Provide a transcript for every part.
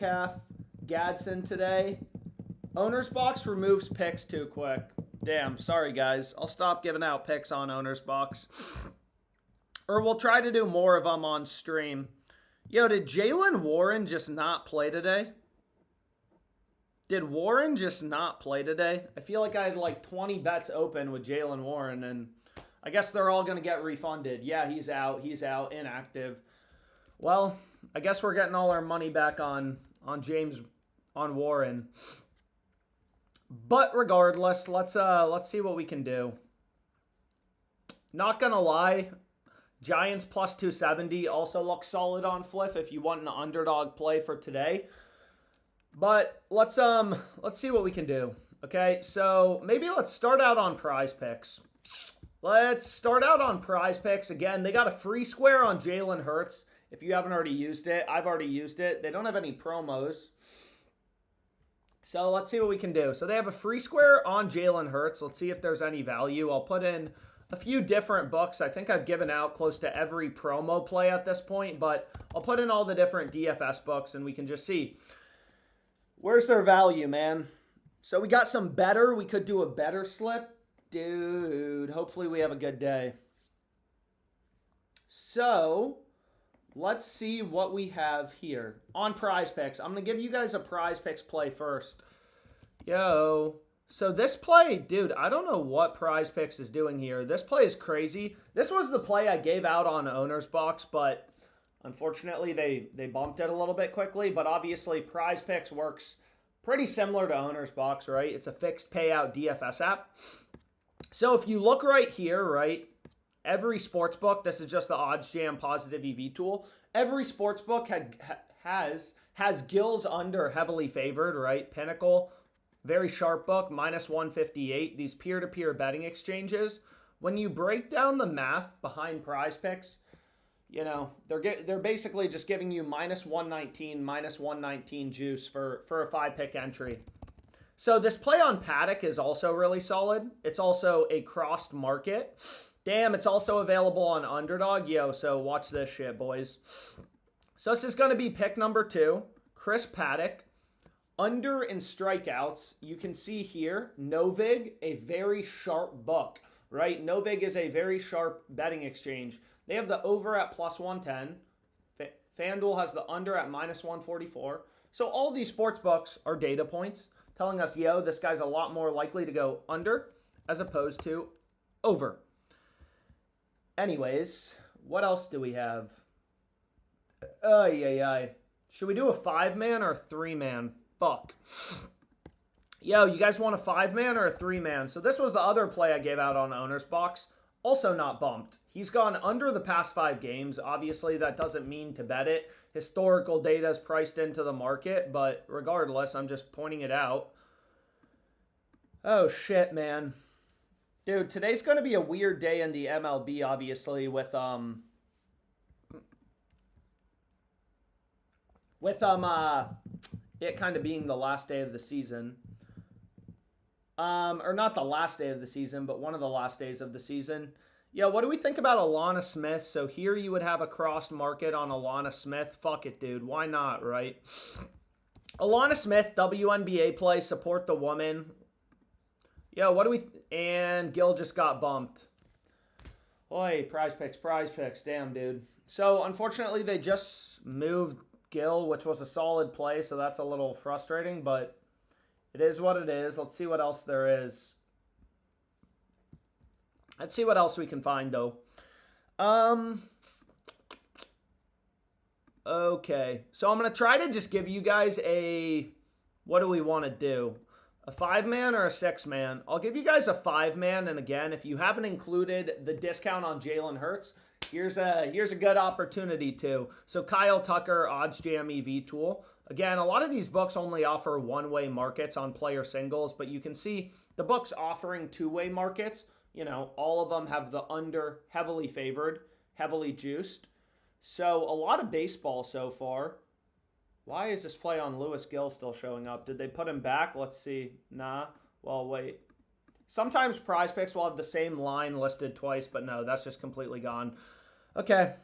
Metcalf, Gadsden today. Owner's Box removes picks too quick. Damn, sorry guys. I'll stop giving out picks on Owner's Box. Or we'll try to do more of them on stream. Yo, did Jaylen Warren just not play today? Did Warren just not play today? I feel like I had like 20 bets open with Jaylen Warren, and I guess they're all going to get refunded. Yeah, he's out. He's out. Inactive. Well, I guess we're getting all our money back on Warren. But regardless, let's see what we can do. Not going to lie, Giants plus 270 also looks solid on Fliff if you want an underdog play for today. But let's see what we can do. Okay, so maybe let's start out on Prize Picks. Let's start out on Prize Picks. Again, they got a free square on Jalen Hurts. If you haven't already used it, I've already used it. They don't have any promos. So let's see what we can do. So they have a free square on Jalen Hurts. Let's see if there's any value. I'll put in a few different books. I think I've given out close to every promo play at this point, but I'll put in all the different DFS books and we can just see. Where's their value, man? So we got some better. We could do a better slip. Dude, hopefully we have a good day. So let's see what we have here on Prize Picks. I'm going to give you guys a Prize Picks play first. Yo. So this play, dude, I don't know what Prize Picks is doing here. This play is crazy. This was the play I gave out on Owner's Box, but unfortunately, they bumped it a little bit quickly, but obviously Prize Picks works pretty similar to Owner's Box, right? It's a fixed payout DFS app. So if you look right here, right, every sportsbook, this is just the Odds Jam Positive EV tool. Every sportsbook has Gills under heavily favored, right? Pinnacle, very sharp book, minus 158. These peer-to-peer betting exchanges. When you break down the math behind Prize Picks, you know, they're basically just giving you minus 119 juice for a 5-pick entry. So this play on Paddock is also really solid. It's also a crossed market. Damn, it's also available on Underdog. Yo, so watch this shit, boys. So this is going to be pick number 2, Chris Paddock. Under in strikeouts, you can see here, Novig, a very sharp book, right? Novig is a very sharp betting exchange. They have the over at plus 110. FanDuel has the under at minus 144. So all these sports books are data points telling us, yo, this guy's a lot more likely to go under as opposed to over. Anyways, what else do we have? Should we do a 5-man or a 3-man buck? Yo, you guys want a 5-man or a 3-man? So this was the other play I gave out on Owner's Box. Also not bumped. He's gone under the past 5 games. Obviously, that doesn't mean to bet it. Historical data is priced into the market, but regardless, I'm just pointing it out. Oh, shit, man. Dude, today's going to be a weird day in the MLB, obviously, with it kind of being the last day of the season. Or not the last day of the season, but one of the last days of the season. Yeah, what do we think about Alana Smith? So here you would have a crossed market on Alana Smith. Fuck it, dude. Why not, right? Alana Smith, WNBA play, support the woman. Yeah, what do we... And Gil just got bumped. Oi, Prize Picks. Damn, dude. So, unfortunately, they just moved Gil, which was a solid play, so that's a little frustrating, but it is what it is. Let's see what else there is. Let's see what else we can find, though. Okay. So I'm going to try to just give you guys a... What do we want to do? A 5-man or a 6-man? I'll give you guys a 5-man, and again, if you haven't included the discount on Jalen Hurts, here's a good opportunity too. So Kyle Tucker, Odds Jam EV tool. Again, a lot of these books only offer one-way markets on player singles, but you can see the books offering two-way markets. You know, all of them have the under heavily favored, heavily juiced. So a lot of baseball so far. Why is this play on Lewis Gill still showing up? Did they put him back? Let's see. Nah. Well, wait. Sometimes Prize Picks will have the same line listed twice, but no, that's just completely gone. Okay.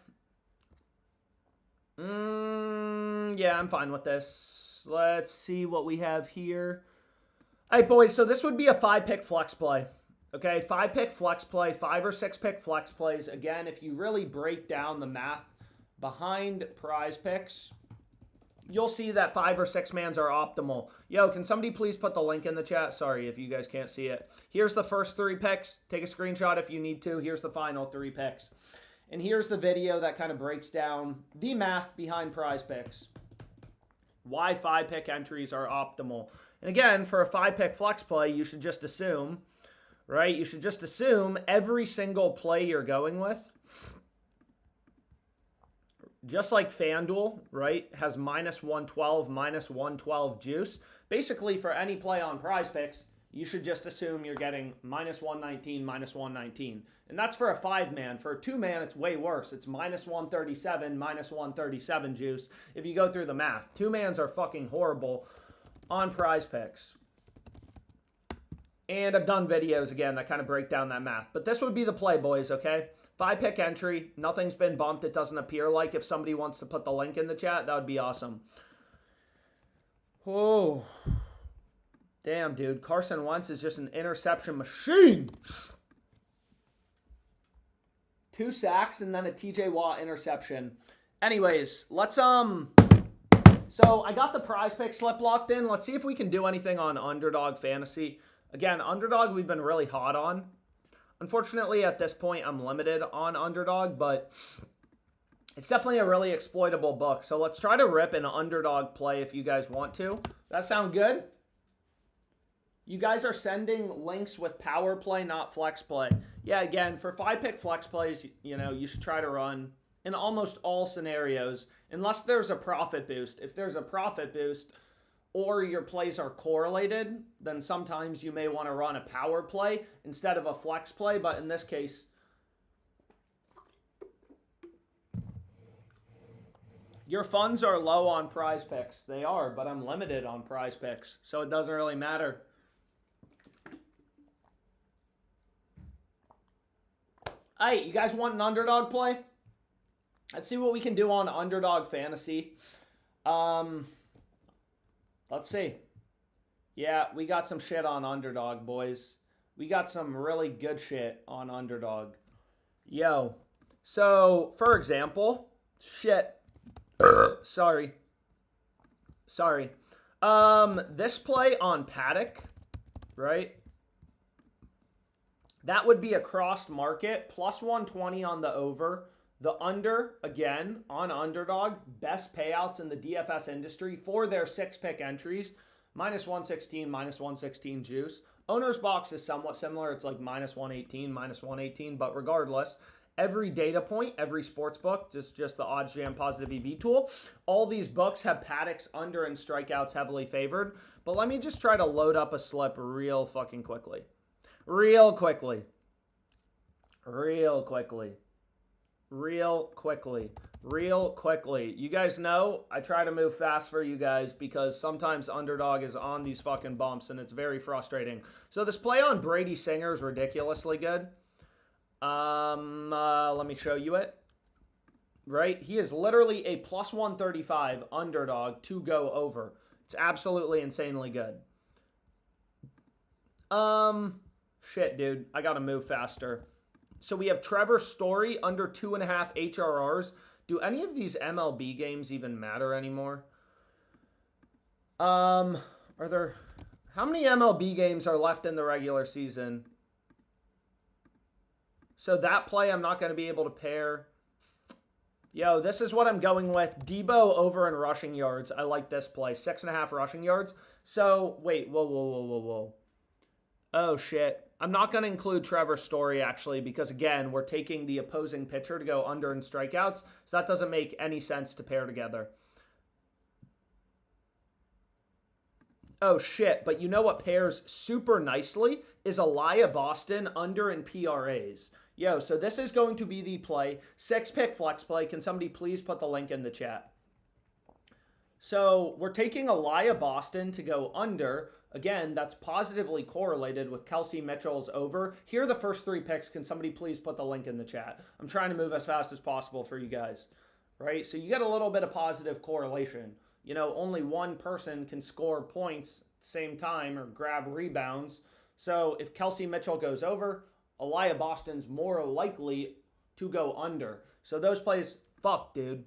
Yeah, I'm fine with this. Let's see what we have here. All right, boys, so this would be a 5-pick flex play. Okay, 5-pick flex play, 5 or 6-pick flex plays. Again, if you really break down the math behind prize picks, you'll see that 5 or 6 mans are optimal. Yo, can somebody please put the link in the chat? Sorry if you guys can't see it. Here's the first 3 picks. Take a screenshot if you need to. Here's the final 3 picks. And here's the video that kind of breaks down the math behind prize picks. Why 5-pick entries are optimal. And again, for a 5-pick flex play, you should just assume, right? You should just assume every single play you're going with, just like FanDuel, right, has minus 112, minus 112 juice. Basically, for any play on prize picks, you should just assume you're getting minus 119, minus 119. And that's for a 5-man. For a 2-man, it's way worse. It's minus 137, minus 137 juice if you go through the math. 2-mans are fucking horrible on prize picks. And I've done videos, again, that kind of break down that math. But this would be the play, boys, okay? 5-pick entry. Nothing's been bumped. It doesn't appear like. If somebody wants to put the link in the chat, that would be awesome. Oh. Damn, dude. Carson Wentz is just an interception machine. 2 sacks and then a TJ Watt interception. Anyways, let's, so I got the prize pick slip locked in. Let's see if we can do anything on Underdog Fantasy. Again, Underdog we've been really hot on. Unfortunately, at this point, I'm limited on Underdog, but it's definitely a really exploitable book. So let's try to rip an Underdog play if you guys want to. That sound good? You guys are sending links with power play, not flex play. Yeah, again, for 5-pick flex plays, you know, you should try to run in almost all scenarios, unless there's a profit boost. If there's a profit boost or your plays are correlated, then sometimes you may want to run a power play instead of a flex play. But in this case, your funds are low on prize picks. They are, but I'm limited on prize picks, so it doesn't really matter. All right, you guys want an Underdog play? Let's see what we can do on Underdog Fantasy. Let's see. Yeah, we got some shit on Underdog, boys. We got some really good shit on Underdog. Yo. So, for example, shit. Sorry. This play on Paddock, right? That would be a crossed market, plus 120 on the over. The under, again, on Underdog, best payouts in the DFS industry for their 6-pick entries. Minus 116, minus 116 juice. Owner's box is somewhat similar. It's like minus 118, minus 118. But regardless, every data point, every sports book, just the odds jam positive EV tool, all these books have Paddocks under and strikeouts heavily favored. But let me just try to load up a slip real fucking quickly. Real quickly. You guys know I try to move fast for you guys because sometimes Underdog is on these fucking bumps and it's very frustrating. So this play on Brady Singer is ridiculously good. Let me show you it. Right? He is literally a plus 135 Underdog to go over. It's absolutely insanely good. Shit, dude. I gotta move faster. So we have Trevor Story under 2.5 HRRs. Do any of these MLB games even matter anymore? How many MLB games are left in the regular season? So that play I'm not going to be able to pair. Yo, this is what I'm going with. Debo over in rushing yards. I like this play. 6.5 rushing yards. So, wait. Whoa. Oh, shit. I'm not going to include Trevor Story, actually, because, again, we're taking the opposing pitcher to go under in strikeouts, so that doesn't make any sense to pair together. Oh, shit, but you know what pairs super nicely is Elijah Boston under in PRAs. Yo, so this is going to be the play. 6-pick flex play. Can somebody please put the link in the chat? So we're taking Elijah Boston to go under. Again, that's positively correlated with Kelsey Mitchell's over. Here are the first 3 picks. Can somebody please put the link in the chat? I'm trying to move as fast as possible for you guys, right? So you get a little bit of positive correlation. you know, only one person can score points at the same time or grab rebounds. So if Kelsey Mitchell goes over, Elijah Boston's more likely to go under. So those plays, fuck, dude.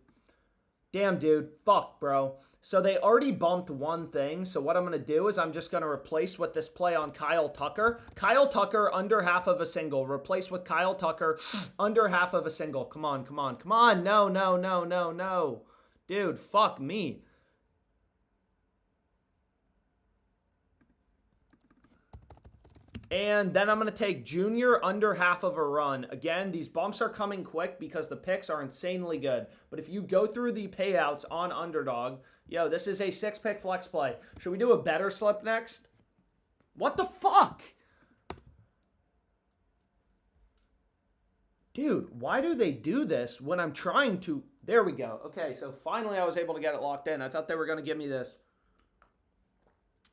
Damn, dude. Fuck, bro. So they already bumped one thing. So what I'm going to do is I'm just going to replace with this play on Kyle Tucker. Kyle Tucker under half of a single. Replace with Kyle Tucker under half of a single. Come on, come on, come on. No, no, no, no, no. Dude, fuck me. And then I'm going to take Junior under half of a run. Again, these bumps are coming quick because the picks are insanely good. But if you go through the payouts on Underdog, yo, this is a 6-pick flex play. Should we do a better slip next? What the fuck? Dude, why do they do this when I'm trying to... There we go. Okay, so finally I was able to get it locked in. I thought they were going to give me this.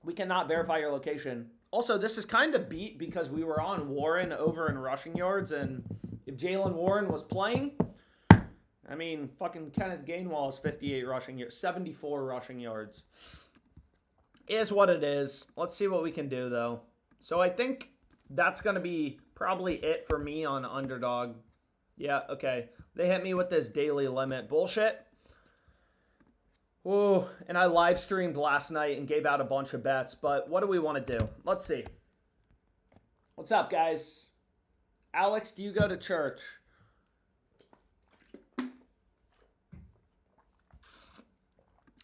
We cannot verify your location. Also, this is kind of beat because we were on Warren over in rushing yards, and if Jalen Warren was playing, I mean, fucking Kenneth Gainwell is 58 rushing yards, 74 rushing yards. Is what it is. Let's see what we can do, though. So I think that's going to be probably it for me on Underdog. Yeah, okay. They hit me with this daily limit bullshit. Oh, and I live streamed last night and gave out a bunch of bets, but what do we want to do? Let's see. What's up, guys? Alex, do you go to church?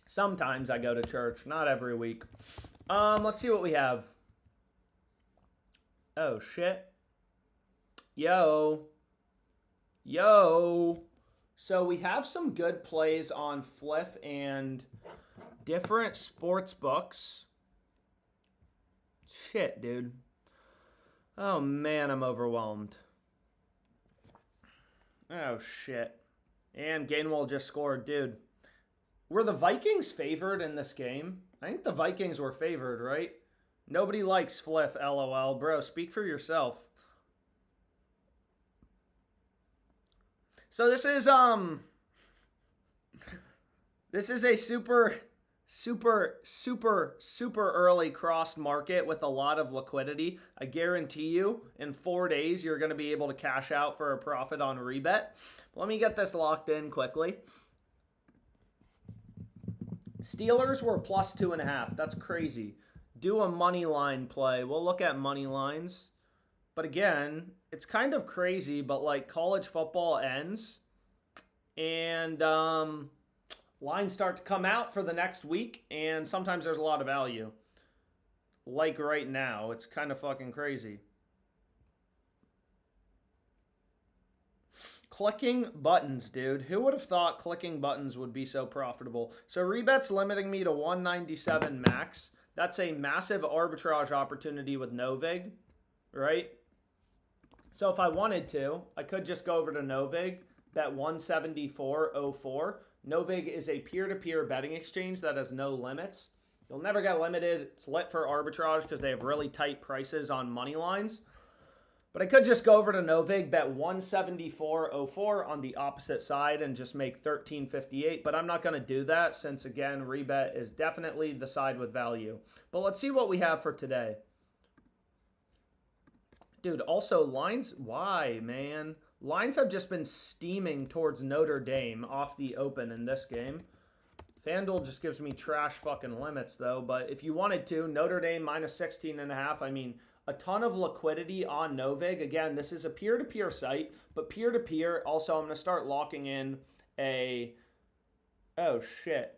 Sometimes I go to church, not every week. Let's see what we have. Oh, shit. Yo. Yo. So we have some good plays on Fliff and different sports books. Shit, dude. Oh, man, I'm overwhelmed. Oh, shit. And Gainwell just scored. Dude, were the Vikings favored in this game? I think the Vikings were favored, right? Nobody likes Fliff, LOL. Bro, speak for yourself. So this is a super early crossed market with a lot of liquidity. I guarantee you in 4 days you're going to be able to cash out for a profit on rebet. Let me get this locked in quickly. Steelers were plus 2.5. That's crazy. Do a money line play. We'll look at money lines. But again, it's kind of crazy, but like college football ends and lines start to come out for the next week, and sometimes there's a lot of value. Like right now, it's kind of fucking crazy. Clicking buttons, dude. Who would have thought clicking buttons would be so profitable? So rebet's limiting me to 197 max. That's a massive arbitrage opportunity with Novig, right? So if I wanted to, I could just go over to Novig, bet 174.04. Novig is a peer-to-peer betting exchange that has no limits. You'll never get limited. It's lit for arbitrage because they have really tight prices on money lines. But I could just go over to Novig, bet 174.04 on the opposite side and just make 13.58. But I'm not going to do that since, again, rebet is definitely the side with value. But let's see what we have for today. Dude, also lines, why, man? Lines have just been steaming towards Notre Dame off the open in this game. FanDuel just gives me trash fucking limits, though. But if you wanted to, Notre Dame minus 16.5. I mean, a ton of liquidity on Novig. Again, this is a peer-to-peer site, but peer-to-peer, also I'm going to start locking in a... Oh, shit.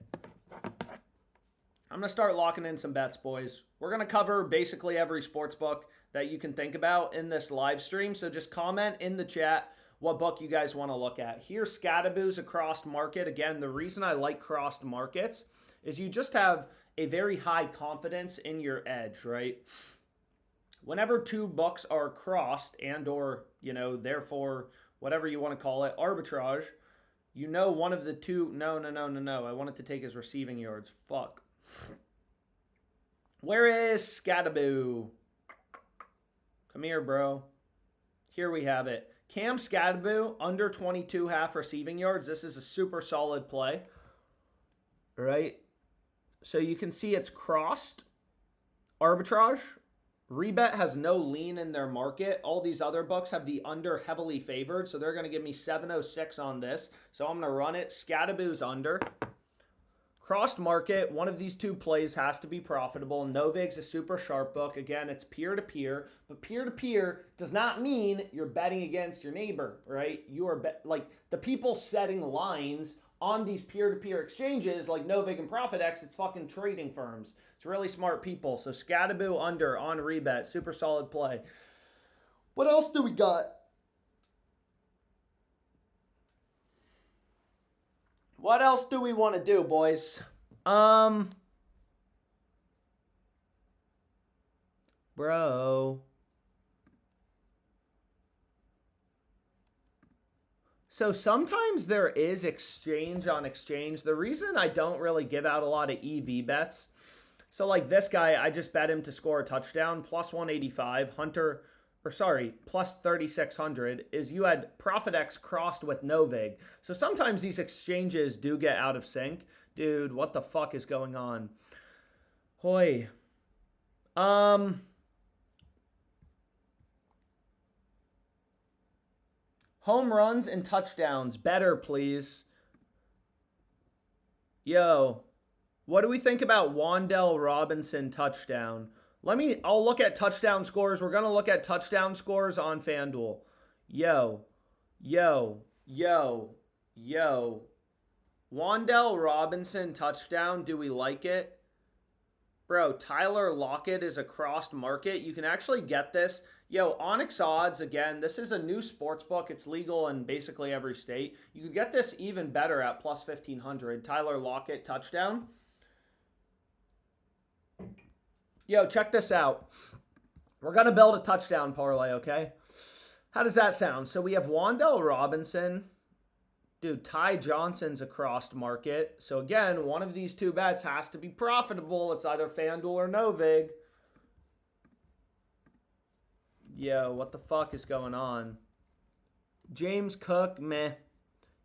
I'm going to start locking in some bets, boys. We're going to cover basically every sports book that you can think about in this live stream. So just comment in the chat what book you guys want to look at. Here's Scadaboo's a crossed market. Again, the reason I like crossed markets is you just have a very high confidence in your edge, right? Whenever two books are crossed and or, you know, therefore, whatever you want to call it, arbitrage, you know one of the two... No. I wanted to take his receiving yards. Fuck. Where is Scadaboo? Come here, bro. Here we have it. Cam Scadaboo, under 22 half receiving yards. This is a super solid play. Right? So you can see it's crossed. Arbitrage. Rebet has no lean in their market. All these other books have the under heavily favored, so they're going to give me 706 on this. So I'm going to run it. Scataboo's under. Crossed market, one of these two plays has to be profitable. Novig's a super sharp book. Again, it's peer-to-peer, but peer-to-peer does not mean you're betting against your neighbor, right? You are like the people setting lines on these peer-to-peer exchanges like Novig and ProfitX, it's fucking trading firms. It's really smart people. So Scataboo under on Rebet, super solid play. What else do we got? What else do we want to do, boys? Bro. So sometimes there is exchange on exchange. The reason I don't really give out a lot of EV bets, so like this guy, I just bet him to score a touchdown, plus 185. Hunter, or sorry, plus 3,600, is you had ProfitX crossed with Novig. So sometimes these exchanges do get out of sync. Dude, what the fuck is going on? Hoy. Home runs and touchdowns. Better, please. Yo. What do we think about Wan'Dale Robinson touchdown? I'll look at touchdown scores. We're going to look at touchdown scores on FanDuel. Yo. Wan'Dale Robinson touchdown. Do we like it? Bro, Tyler Lockett is a crossed market. You can actually get this. Yo, Onyx Odds, again, this is a new sports book. It's legal in basically every state. You could get this even better at plus 1,500. Tyler Lockett touchdown. Yo, check this out. We're going to build a touchdown parlay, okay? How does that sound? So we have Wan'Dale Robinson. Dude, Ty Johnson's a crossed market. So again, one of these two bets has to be profitable. It's either FanDuel or Novig. Yo, what the fuck is going on? James Cook, meh.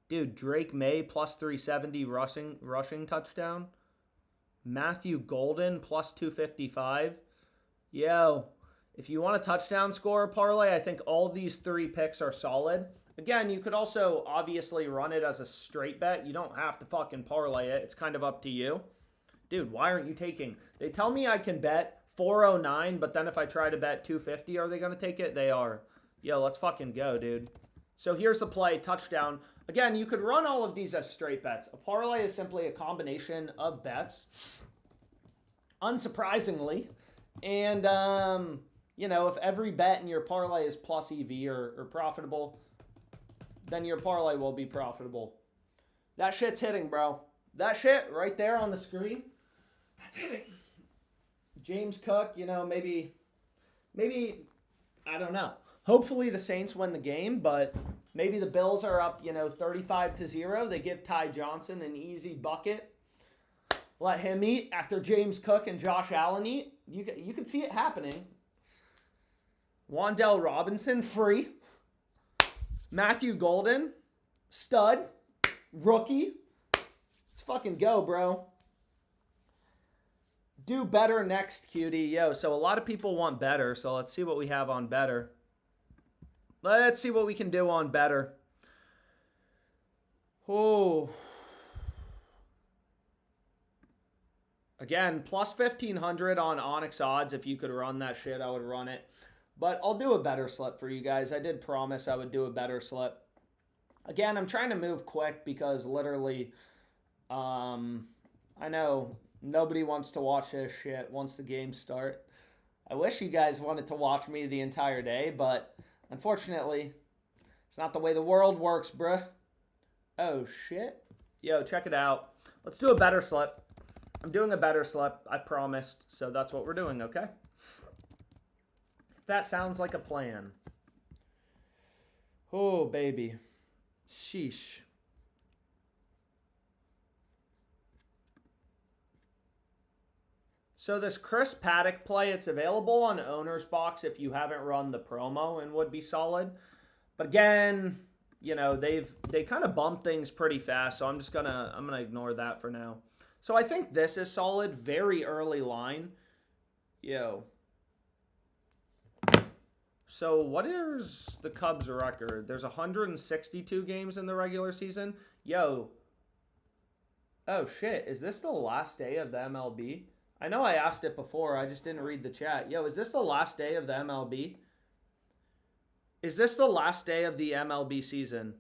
Dude, Drake May, plus 370 rushing touchdown. Matthew Golden, plus 255. Yo, if you want a touchdown score parlay, I think all these three picks are solid. Again, you could also obviously run it as a straight bet. You don't have to fucking parlay it. It's kind of up to you. Dude, why aren't you taking? They tell me I can bet 409, but then if I try to bet 250, are they going to take it? They are. Yo, let's fucking go, dude. So here's the play, touchdown. Again, you could run all of these as straight bets. A parlay is simply a combination of bets, unsurprisingly. And, you know, if every bet in your parlay is plus EV or profitable, then your parlay will be profitable. That shit's hitting, bro. That shit right there on the screen, that's hitting. James Cook, you know, maybe, I don't know. Hopefully the Saints win the game, but maybe the Bills are up, you know, 35-0. They give Ty Johnson an easy bucket. Let him eat after James Cook and Josh Allen eat. You can see it happening. Wan'Dale Robinson, free. Matthew Golden, stud, rookie. Let's fucking go, bro. Do better next, cutie. Yo, so a lot of people want better, so let's see what we have on better. Let's see what we can do on better. Oh. Again, plus 1,500 on Onyx Odds. If you could run that shit, I would run it. But I'll do a better slip for you guys. I did promise I would do a better slip. Again, I'm trying to move quick because literally, I know nobody wants to watch this shit once the games start. I wish you guys wanted to watch me the entire day, but unfortunately, it's not the way the world works, bruh. Oh, shit. Yo, check it out. Let's do a better slip. I'm doing a better slip. I promised. So that's what we're doing, okay? If that sounds like a plan. Oh, baby. Sheesh. So this Chris Paddock play, it's available on Owner's Box if you haven't run the promo and would be solid. But again, you know, they kind of bumped things pretty fast, so I'm gonna ignore that for now. So I think this is solid. Very early line. Yo. So what is the Cubs record? There's 162 games in the regular season. Yo. Oh, shit. Is this the last day of the MLB? I know I asked it before. I just didn't read the chat. Yo, is this the last day of the MLB? Is this the last day of the MLB season?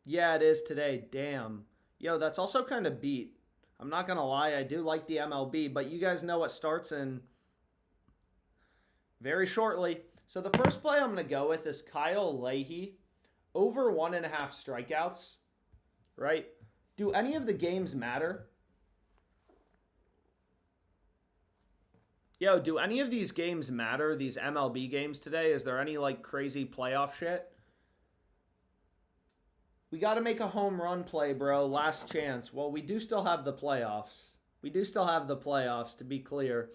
Yeah, it is today. Damn. Yo, that's also kind of beat. I'm not going to lie. I do like the MLB, but you guys know what starts in very shortly. So the first play I'm going to go with is Kyle Leahy. Over 1.5 strikeouts. Right? Do any of the games matter? Yo, do any of these games matter? These MLB games today? Is there any like crazy playoff shit? We got to make a home run play, bro. Last chance. Well, we do still have the playoffs. We do still have the playoffs, to be clear.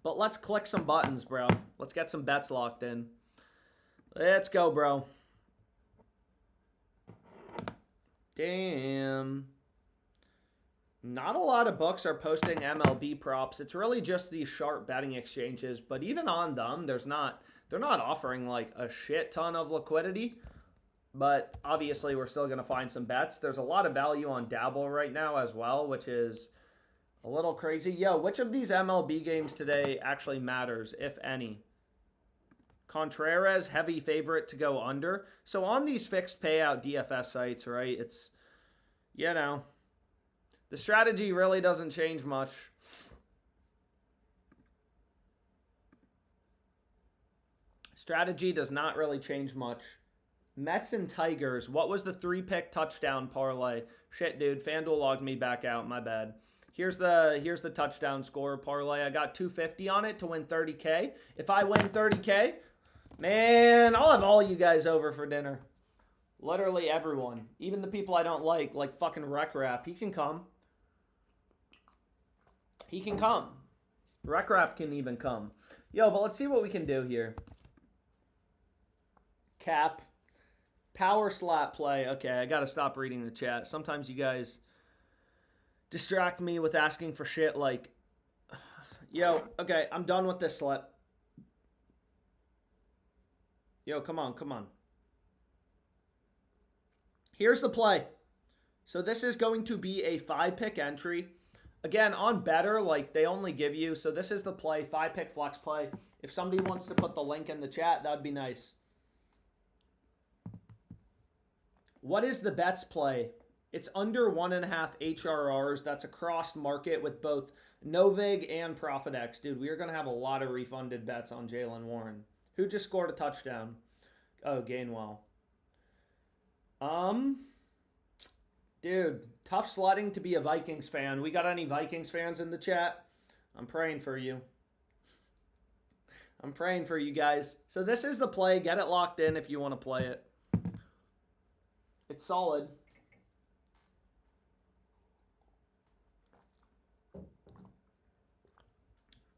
But let's click some buttons, bro. Let's get some bets locked in. Let's go, bro. Damn. Not a lot of books are posting MLB props. It's really just these sharp betting exchanges. But even on them, they're not offering like a shit ton of liquidity. But obviously, we're still going to find some bets. There's a lot of value on Dabble right now as well, which is a little crazy. Yo, which of these MLB games today actually matters, if any? Contreras, heavy favorite to go under. So on these fixed payout DFS sites, right, it's, you know, the strategy really doesn't change much. Strategy does not really change much. Mets and Tigers. What was the 3-pick touchdown parlay? Shit, dude. FanDuel logged me back out. My bad. Here's the touchdown score parlay. I got 250 on it to win 30K. If I win 30K, man, I'll have all you guys over for dinner. Literally everyone. Even the people I don't like fucking Rec Rap. He can come. He can come. Rec Rap can even come. Yo, but let's see what we can do here. Cap. Power slap play. Okay, I got to stop reading the chat. Sometimes you guys distract me with asking for shit like, yo, okay, I'm done with this slip. Yo, come on, come on. Here's the play. So this is going to be a 5-pick entry. Again, on Better, like they only give you, so this is the play, 5-pick flex play. If somebody wants to put the link in the chat, that'd be nice. What is the bets play? It's under 1.5 HRRs. That's a crossed market with both Novig and ProfitX. Dude, we are going to have a lot of refunded bets on Jaylen Warren. Who just scored a touchdown? Oh, Gainwell. Dude, tough sledding to be a Vikings fan. We got any Vikings fans in the chat? I'm praying for you. I'm praying for you guys. So this is the play. Get it locked in if you want to play it. It's solid.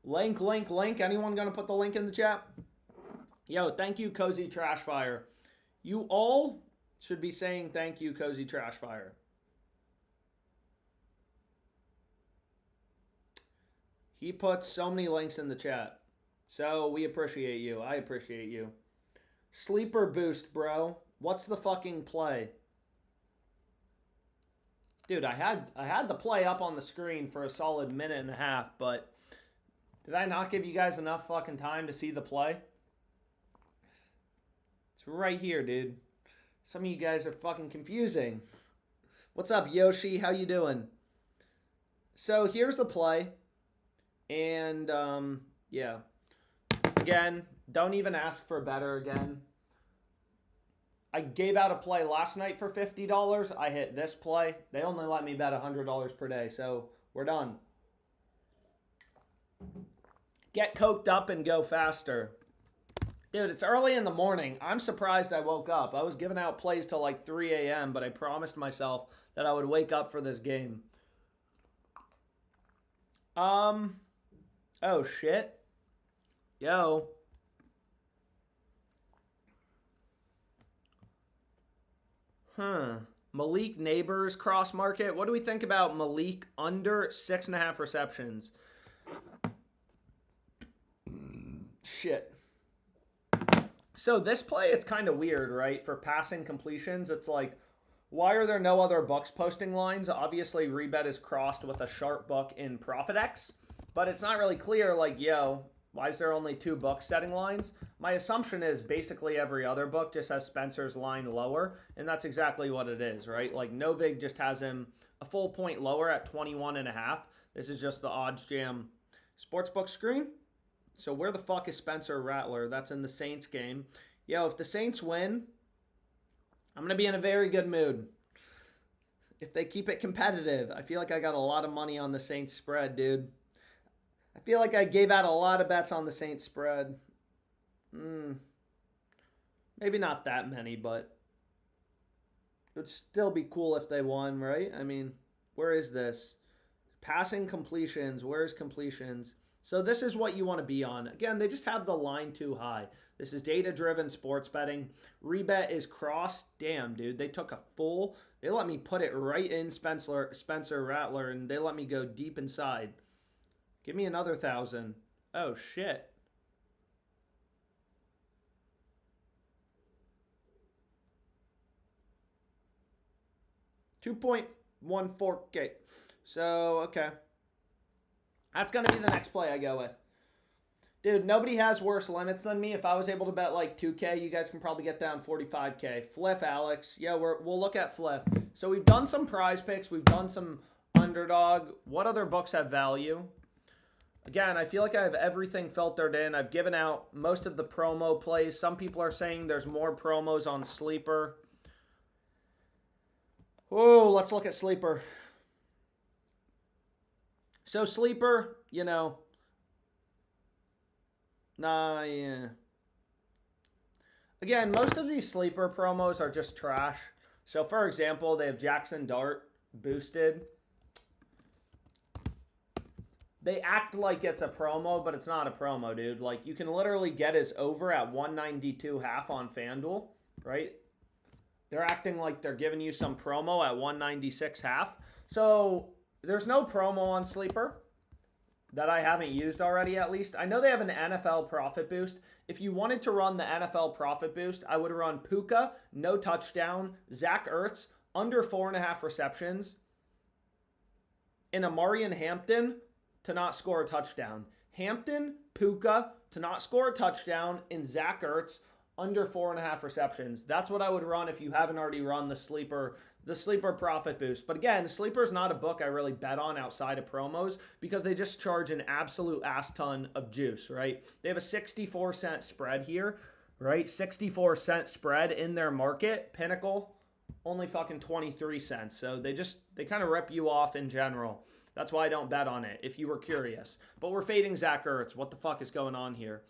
Link. Anyone going to put the link in the chat? Yo, thank you, Cozy Trashfire. You all should be saying thank you, Cozy Trashfire. He puts so many links in the chat. So we appreciate you. I appreciate you. Sleeper boost, bro. What's the fucking play? Dude, I had the play up on the screen for a solid minute and a half, but did I not give you guys enough fucking time to see the play? It's right here, dude. Some of you guys are fucking confusing. What's up, Yoshi? How you doing? So here's the play. And, yeah. Again, don't even ask for better again. I gave out a play last night for $50. I hit this play. They only let me bet $100 per day, so we're done. Get coked up and go faster. Dude, it's early in the morning. I'm surprised I woke up. I was giving out plays till like 3 a.m., but I promised myself that I would wake up for this game. Oh, shit. Yo. Huh. Malik Neighbors cross market. What do we think about Malik under 6.5 receptions? Shit. So this play, it's kind of weird, right? For passing completions, it's like, why are there no other books posting lines? Obviously, Rebet is crossed with a sharp book in ProfitX, but it's not really clear, like, yo, why is there only 2 books setting lines? My assumption is basically every other book just has Spencer's line lower, and that's exactly what it is, right? Like, Novig just has him a full point lower at 21.5. This is just the Odds Jam sportsbook screen. So where the fuck is Spencer Rattler? That's in the Saints game. Yo, if the Saints win, I'm going to be in a very good mood. If they keep it competitive, I feel like I got a lot of money on the Saints spread, dude. I feel like I gave out a lot of bets on the Saints spread. Maybe not that many, but it would still be cool if they won, right? I mean, where is this? Passing completions. Where's completions? So this is what you want to be on. Again, they just have the line too high. This is data-driven sports betting. Rebet is crossed. Damn, dude. They took a full. They let me put it right in Spencer Rattler, and they let me go deep inside. Give me another 1,000. Oh, shit. $2.14K. So, okay. That's going to be the next play I go with. Dude, nobody has worse limits than me. If I was able to bet like 2K, you guys can probably get down 45K. Fliff, Alex. Yeah, we'll look at Fliff. So we've done some prize picks. We've done some Underdog. What other books have value? Again, I feel like I have everything filtered in. I've given out most of the promo plays. Some people are saying there's more promos on Sleeper. Oh, let's look at Sleeper. So Sleeper, you know, yeah. Again, most of these Sleeper promos are just trash. So for example, they have Jackson Dart boosted. They act like it's a promo, but it's not a promo, dude. Like, you can literally get his over at 192.5 on FanDuel, right? They're acting like they're giving you some promo at 196.5. So there's no promo on Sleeper that I haven't used already, at least. I know they have an NFL profit boost. If you wanted to run the NFL profit boost, I would run Puka, no touchdown, Zach Ertz, under 4.5 receptions, and Amarian Hampton to not score a touchdown. Hampton, Puka to not score a touchdown, and Zach Ertz under 4.5 receptions. That's what I would run if you haven't already run the Sleeper profit boost. But again, Sleeper is not a book I really bet on outside of promos because they just charge an absolute ass ton of juice, right? They have a 64-cent spread here, right? 64-cent spread in their market. Pinnacle, only fucking 23 cents. So they kind of rip you off in general. That's why I don't bet on it, if you were curious. But we're fading Zach Ertz. What the fuck is going on here?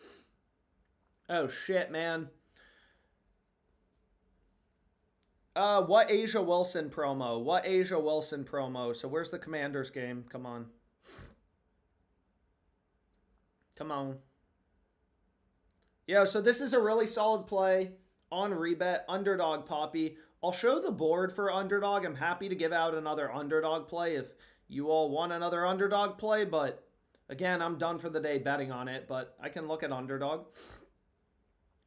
Oh, shit, man. What Asia Wilson promo? What Asia Wilson promo? So where's the Commanders game? Come on. Come on. Yeah, so this is a really solid play on Rebet. Underdog Poppy. I'll show the board for Underdog. I'm happy to give out another Underdog play if you all want another Underdog play. But again, I'm done for the day betting on it. But I can look at Underdog.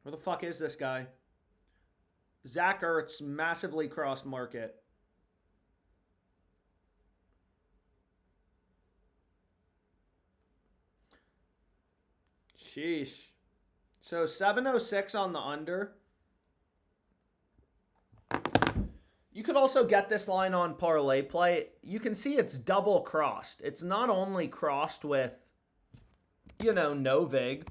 Where the fuck is this guy? Zach Ertz, massively crossed market. Sheesh. So 706 on the under. You could also get this line on parlay play. You can see it's double crossed. It's not only crossed with, you know, no vig.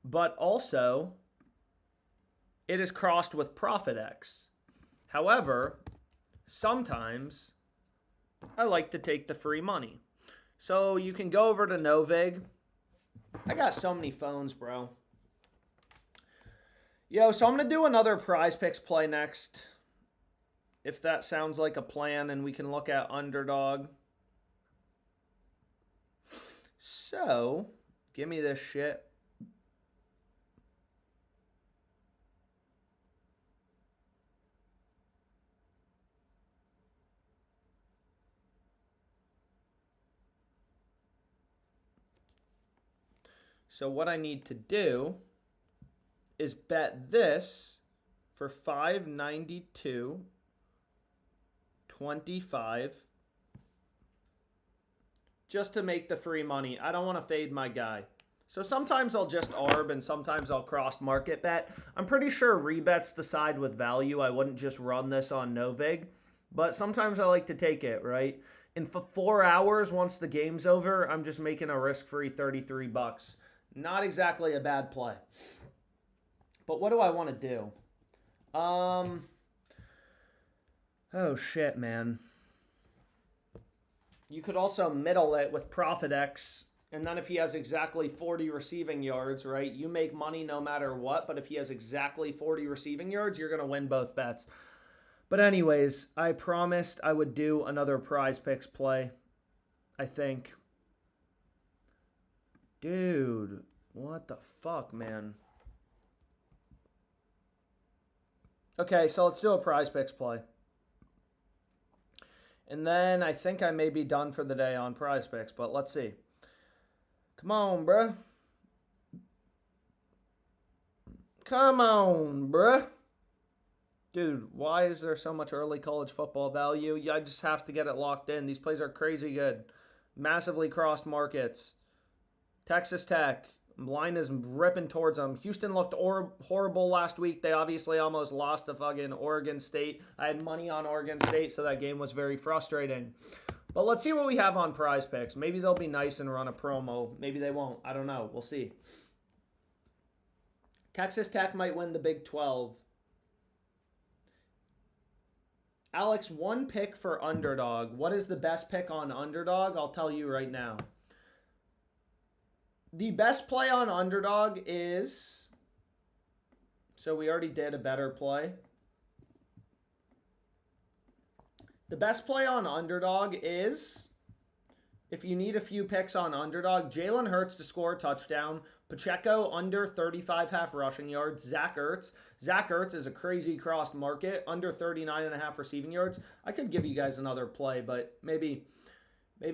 But also, it is crossed with ProfitX. However, sometimes I like to take the free money. So you can go over to Novig. I got so many phones, bro. Yo, so I'm going to do another prize picks play next. If that sounds like a plan, and we can look at Underdog. So, give me this shit. So what I need to do is bet this for 592.25 just to make the free money. I don't want to fade my guy. So sometimes I'll just ARB and sometimes I'll cross market bet. I'm pretty sure rebets the side with value. I wouldn't just run this on no vig, but sometimes I like to take it, right? And for 4 hours, once the game's over, I'm just making a risk-free 33 bucks. Not exactly a bad play. But what do I want to do? Oh shit, man. You could also middle it with Profit X, and then if he has exactly 40 receiving yards, right, you make money no matter what, but if he has exactly 40 receiving yards, you're going to win both bets. But anyways, I promised I would do another Prize Picks play, I think. Dude, what the fuck, man? Okay, so let's do a Prize Picks play. And then I think I may be done for the day on Prize Picks, but let's see. Come on, bruh. Come on, bruh. Dude, why is there so much early college football value? I just have to get it locked in. These plays are crazy good. Massively crossed markets. Texas Tech. Line is ripping towards them. Houston looked horrible last week. They obviously almost lost to fucking Oregon State. I had money on Oregon State, so that game was very frustrating. But let's see what we have on Prize Picks. Maybe they'll be nice and run a promo. Maybe they won't. I don't know. We'll see. Texas Tech might win the Big 12. Alex, one pick for Underdog. What is the best pick on Underdog? I'll tell you right now. The best play on Underdog is... So we already did a better play. The best play on Underdog is... If you need a few picks on Underdog, Jalen Hurts to score a touchdown. Pacheco under 35 half rushing yards. Zach Ertz. Zach Ertz is a crazy crossed market. Under 39.5 receiving yards. I could give you guys another play, but maybe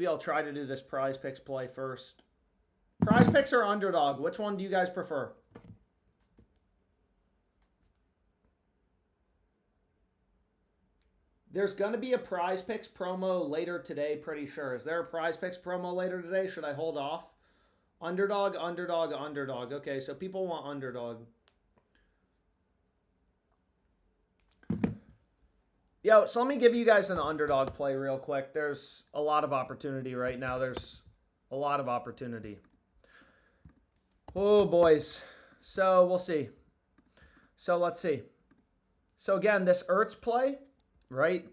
I'll try to do this Prize Picks play first. Prize Picks or Underdog? Which one do you guys prefer? There's going to be a Prize Picks promo later today, pretty sure. Is there a Prize Picks promo later today? Should I hold off? Underdog, Underdog, Underdog. Okay, so people want Underdog. Yo, so let me give you guys an Underdog play real quick. There's a lot of opportunity right now. There's a lot of opportunity. Oh, boys. So, we'll see. So, let's see. So, again, this Ertz play, right?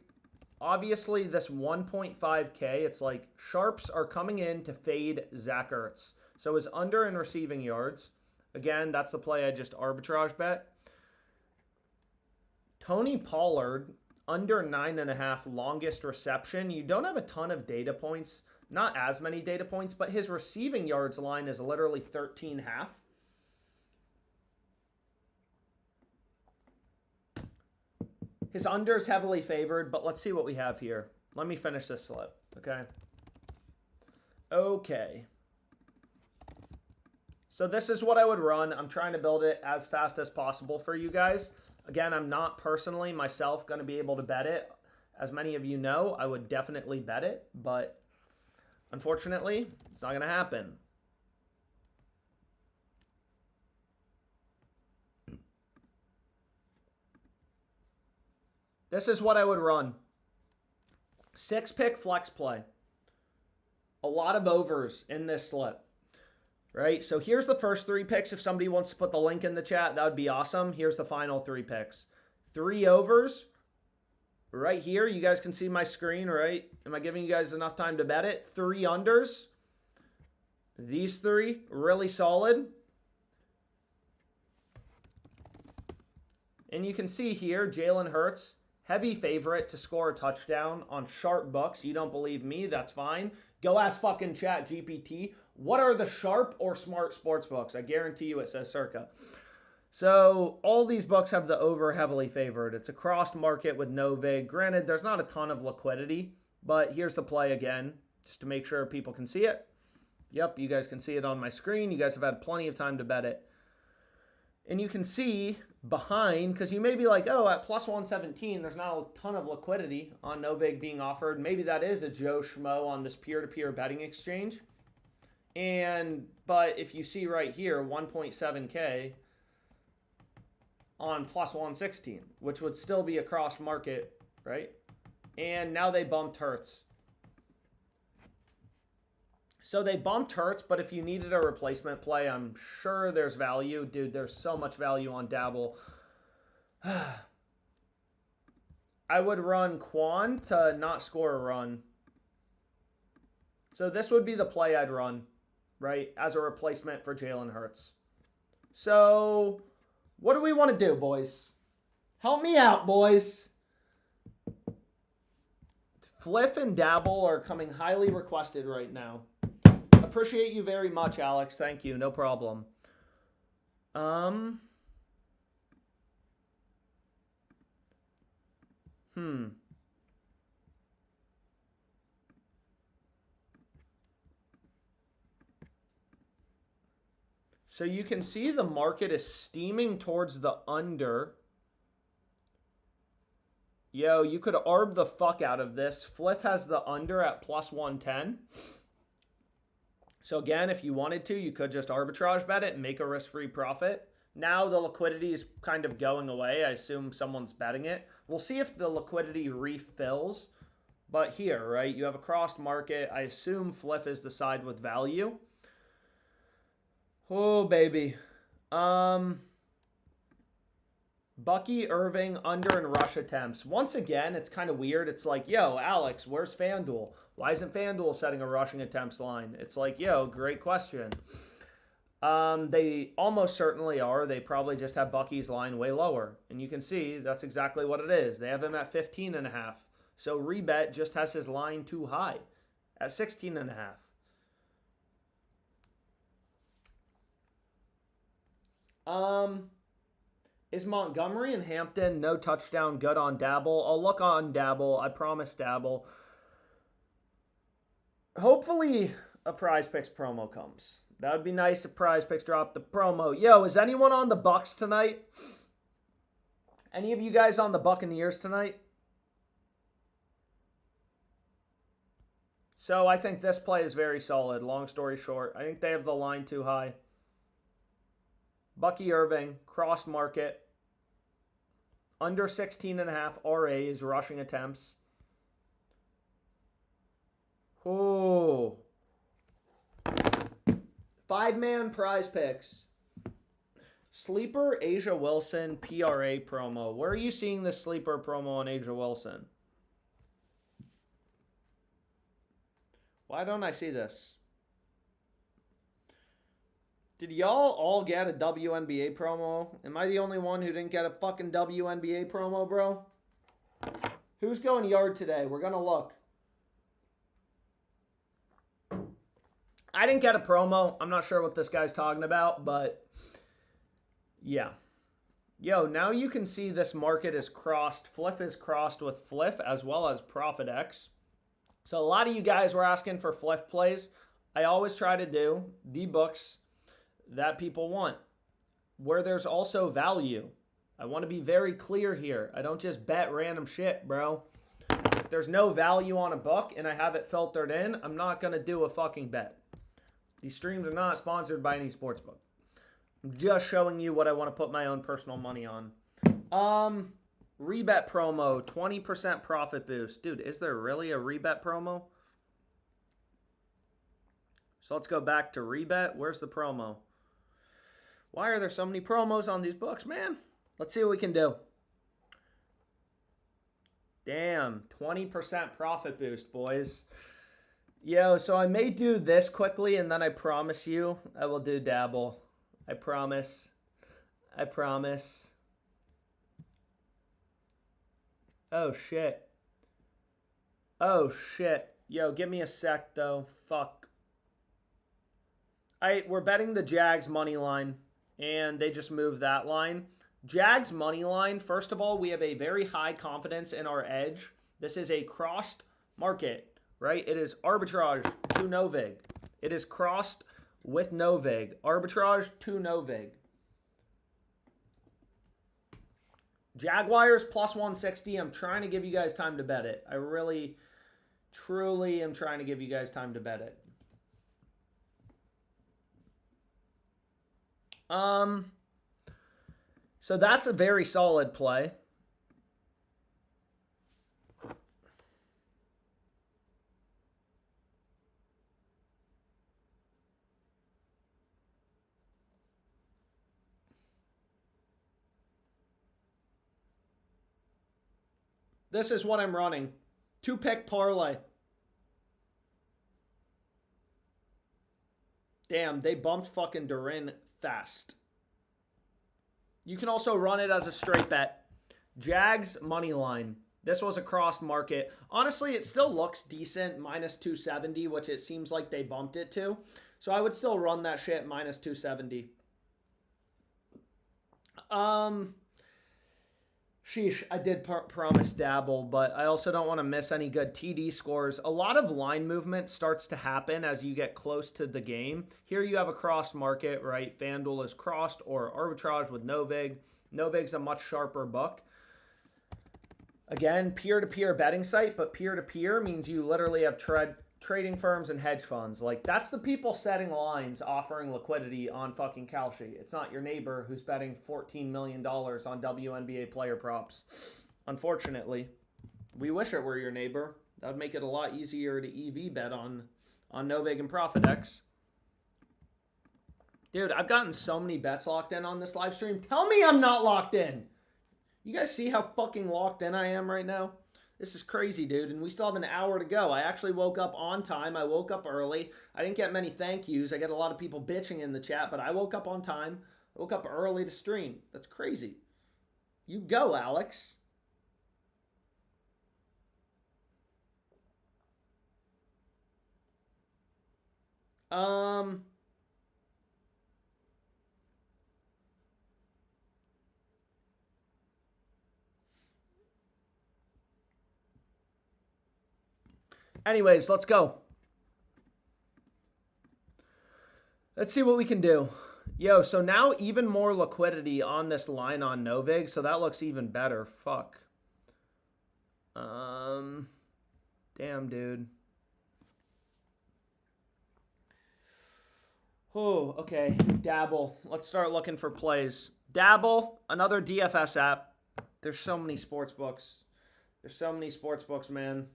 Obviously, this 1.5K, it's like sharps are coming in to fade Zach Ertz. So, his under in receiving yards. Again, that's the play I just arbitrage bet. Tony Pollard, under 9.5 longest reception. You don't have a ton of data points. Not as many data points, but his receiving yards line is literally 13.5. His under is heavily favored, but let's see what we have here. Let me finish this slip, okay? Okay. So this is what I would run. I'm trying to build it as fast as possible for you guys. Again, I'm not personally myself going to be able to bet it. As many of you know, I would definitely bet it, but unfortunately, it's not going to happen. This is what I would run. 6-pick flex play. A lot of overs in this slip. Right? So here's the first 3 picks. If somebody wants to put the link in the chat, that would be awesome. Here's the final 3 picks. 3 overs. Right here, you guys can see my screen, right? Am I giving you guys enough time to bet it? 3 unders. These 3, really solid. And you can see here, Jalen Hurts, heavy favorite to score a touchdown on sharp books. You don't believe me? That's fine. Go ask fucking Chat GPT. What are the sharp or smart sports books? I guarantee you it says circa. So all these books have the over heavily favored. It's a crossed market with no vig. Granted, there's not a ton of liquidity, but here's the play again, just to make sure people can see it. Yep, you guys can see it on my screen. You guys have had plenty of time to bet it. And you can see behind, because you may be like, oh, at plus 117, there's not a ton of liquidity on Novig being offered. Maybe that is a Joe Schmo on this peer-to-peer betting exchange. But if you see right here, 1.7K on plus 116, which would still be a crossed market, right? And now they bumped Hertz. So they bumped Hertz, but if you needed a replacement play, I'm sure there's value. Dude, there's so much value on Dabble. I would run Quan to not score a run. So this would be the play I'd run, right, as a replacement for Jalen Hurts. So what do we want to do, boys? Help me out, boys. Fliff and Dabble are coming highly requested right now. Appreciate you very much, Alex. Thank you. No problem. So you can see the market is steaming towards the under. Yo, you could arb the fuck out of this. Fliff has the under at plus 110. So again, if you wanted to, you could just arbitrage bet it and make a risk-free profit. Now the liquidity is kind of going away. I assume someone's betting it. We'll see if the liquidity refills. But here, right, you have a crossed market. I assume Fliff is the side with value. Oh, baby. Bucky Irving under and rush attempts. Once again, it's kind of weird. It's like, yo, Alex, where's FanDuel? Why isn't FanDuel setting a rushing attempts line? It's like, yo, great question. They almost certainly are. They probably just have Bucky's line way lower. And you can see that's exactly what it is. They have him at 15.5. So Rebet just has his line too high at 16.5. Is Montgomery and Hampton no touchdown good on Dabble? I'll look on Dabble. I promise Dabble. Hopefully a Prize Picks promo comes. That would be nice if Prize Picks dropped the promo. Yo, is anyone on the Bucks tonight? Any of you guys on the Buccaneers tonight? So I think this play is very solid. Long story short, I think they have the line too high. Bucky Irving, crossed market, under 16.5 RAs, rushing attempts. Oh. 5-man Prize Picks. Sleeper Asia Wilson PRA promo. Where are you seeing the sleeper promo on Asia Wilson? Why don't I see this? Did y'all all get a WNBA promo? Am I the only one who didn't get a fucking WNBA promo, bro? Who's going yard today? We're going to look. I didn't get a promo. I'm not sure what this guy's talking about, but yeah. Yo, now you can see this market is crossed. Fliff is crossed with Fliff as well as Profit X. So a lot of you guys were asking for Fliff plays. I always try to do the books that people want, where there's also value. I want to be very clear here. I don't just bet random shit, bro. If there's no value on a book and I have it filtered in, I'm not going to do a fucking bet. These streams are not sponsored by any sportsbook. I'm just showing you what I want to put my own personal money on. Rebet promo, 20% profit boost. Dude, is there really a rebet promo? So let's go back to Rebet. Where's the promo? Why are there so many promos on these books, man? Let's see what we can do. Damn, 20% profit boost, boys. Yo, so I may do this quickly, and then I promise you I will do Dabble. I promise. I promise. Oh, shit. Oh, shit. Yo, give me a sec, though. Fuck. We're betting the Jags money line, and they just moved that line. Jags money line, first of all, we have a very high confidence in our edge. This is a crossed market, right? It is arbitrage to Novig. It is crossed with no vig. Arbitrage to no vig. Jaguars plus 160. I'm trying to give you guys time to bet it. I really, truly am trying to give you guys time to bet it. So that's a very solid play. This is what I'm running. 2-pick parlay. Damn, they bumped fucking Durin fast. You can also run it as a straight bet. Jags money line. This was a crossed market. Honestly, it still looks decent. Minus 270, which it seems like they bumped it to. So I would still run that shit minus 270. Sheesh, I did promise dabble, but I also don't want to miss any good TD scores. A lot of line movement starts to happen as you get close to the game. Here you have a crossed market, right? FanDuel is crossed or arbitrage with no vig. No vig's a much sharper book. Again, peer-to-peer betting site, but peer-to-peer means you literally have trading firms and hedge funds. Like, that's the people setting lines, offering liquidity on fucking Kalshi. It's not your neighbor who's betting $14 million on WNBA player props. Unfortunately, we wish it were your neighbor. That would make it a lot easier to EV bet on Novig and ProfitX. Dude, I've gotten so many bets locked in on this live stream. Tell me I'm not locked in. You guys see how fucking locked in I am right now? This is crazy, dude, and we still have an hour to go. I actually woke up on time. I woke up early. I didn't get many thank yous. I get a lot of people bitching in the chat, but I woke up on time. I woke up early to stream. That's crazy. You go, Alex. Anyways, let's go. Let's see what we can do. Yo, so now even more liquidity on this line on Novig, so that looks even better. Fuck. Damn, dude. Oh, okay. Dabble. Let's start looking for plays. Dabble, another DFS app. There's so many sports books. There's so many sports books, man.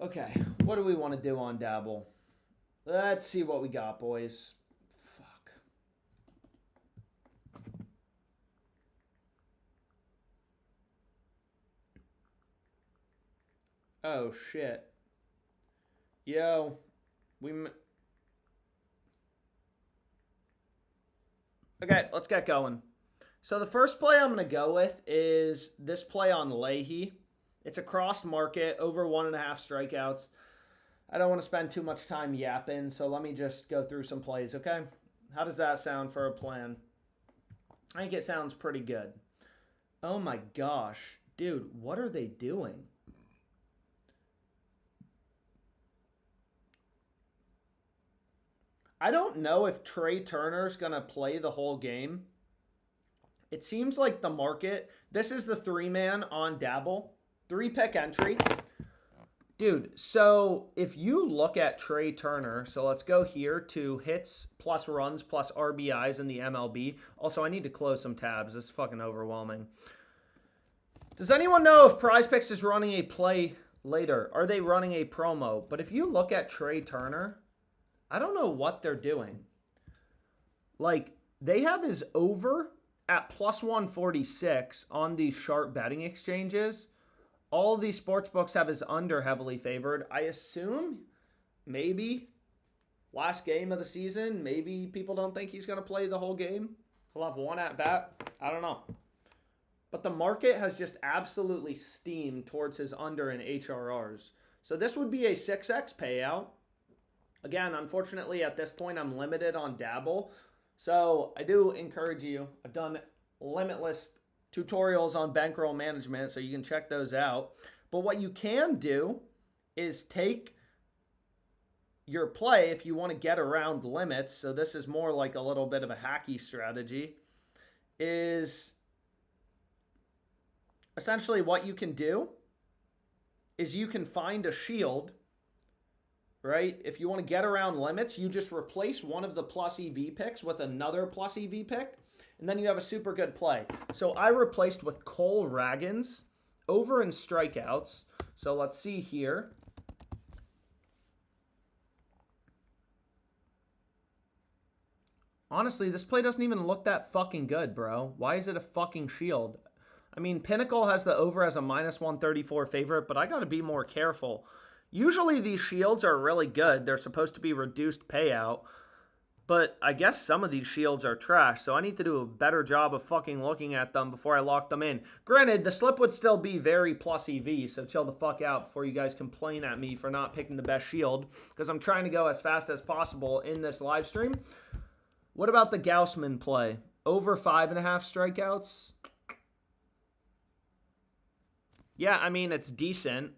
Okay, what do we want to do on Dabble? Let's see what we got, boys. Fuck. Oh, shit. Yo, Okay, let's get going. So the first play I'm going to go with is this play on Leahy. It's a crossed market, over 1.5 strikeouts. I don't want to spend too much time yapping, so let me just go through some plays, okay? How does that sound for a plan? I think it sounds pretty good. Oh my gosh. Dude, what are they doing? I don't know if Trey Turner's going to play the whole game. It seems like the market, this is the 3-man on Dabble. 3-pick entry. Dude, so if you look at Trey Turner, so let's go here to hits plus runs plus RBIs in the MLB. Also, I need to close some tabs. This is fucking overwhelming. Does anyone know if PrizePicks is running a play later? Are they running a promo? But if you look at Trey Turner, I don't know what they're doing. Like, they have his over at plus 146 on these sharp betting exchanges. All of these sports books have his under heavily favored. I assume maybe last game of the season, maybe people don't think he's going to play the whole game. He'll have one at bat. I don't know. But the market has just absolutely steamed towards his under in HRRs. So this would be a 6x payout. Again, unfortunately, at this point, I'm limited on Dabble. So I do encourage you. I've done limitless tutorials on bankroll management, so you can check those out. But what you can do is take your play if you want to get around limits. So this is more like a little bit of a hacky strategy. Is essentially what you can do is you can find a shield, right? If you want to get around limits, you just replace one of the plus EV picks with another plus EV pick, and then you have a super good play. So I replaced with Cole Raggins over in strikeouts. So let's see here. Honestly, this play doesn't even look that fucking good, bro. Why is it a fucking shield? I mean, Pinnacle has the over as a minus 134 favorite, but I got to be more careful. Usually these shields are really good. They're supposed to be reduced payout, but I guess some of these shields are trash, so I need to do a better job of fucking looking at them before I lock them in. Granted, the slip would still be very plus EV, so chill the fuck out before you guys complain at me for not picking the best shield, because I'm trying to go as fast as possible in this live stream. What about the Gaussman play? Over 5.5 strikeouts? Yeah, I mean, it's decent.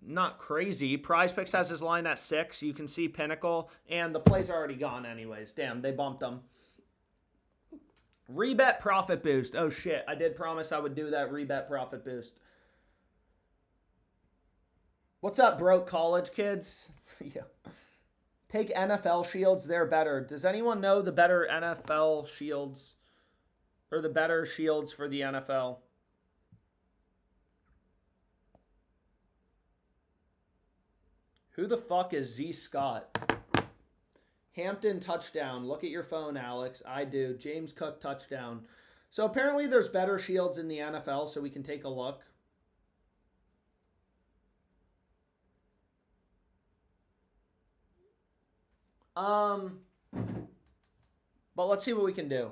Not crazy. Prize Picks has his line at 6. You can see Pinnacle, and the play's already gone anyways. Damn, they bumped them. Rebet profit boost. Oh, shit. I did promise I would do that rebet profit boost. What's up, broke college kids? Yeah. Take NFL shields. They're better. Does anyone know the better NFL shields? Or the better shields for the NFL? Who the fuck is Z Scott? Hampton touchdown. Look at your phone, Alex. I do. James Cook touchdown. So apparently there's better shields in the NFL, so we can take a look. But let's see what we can do.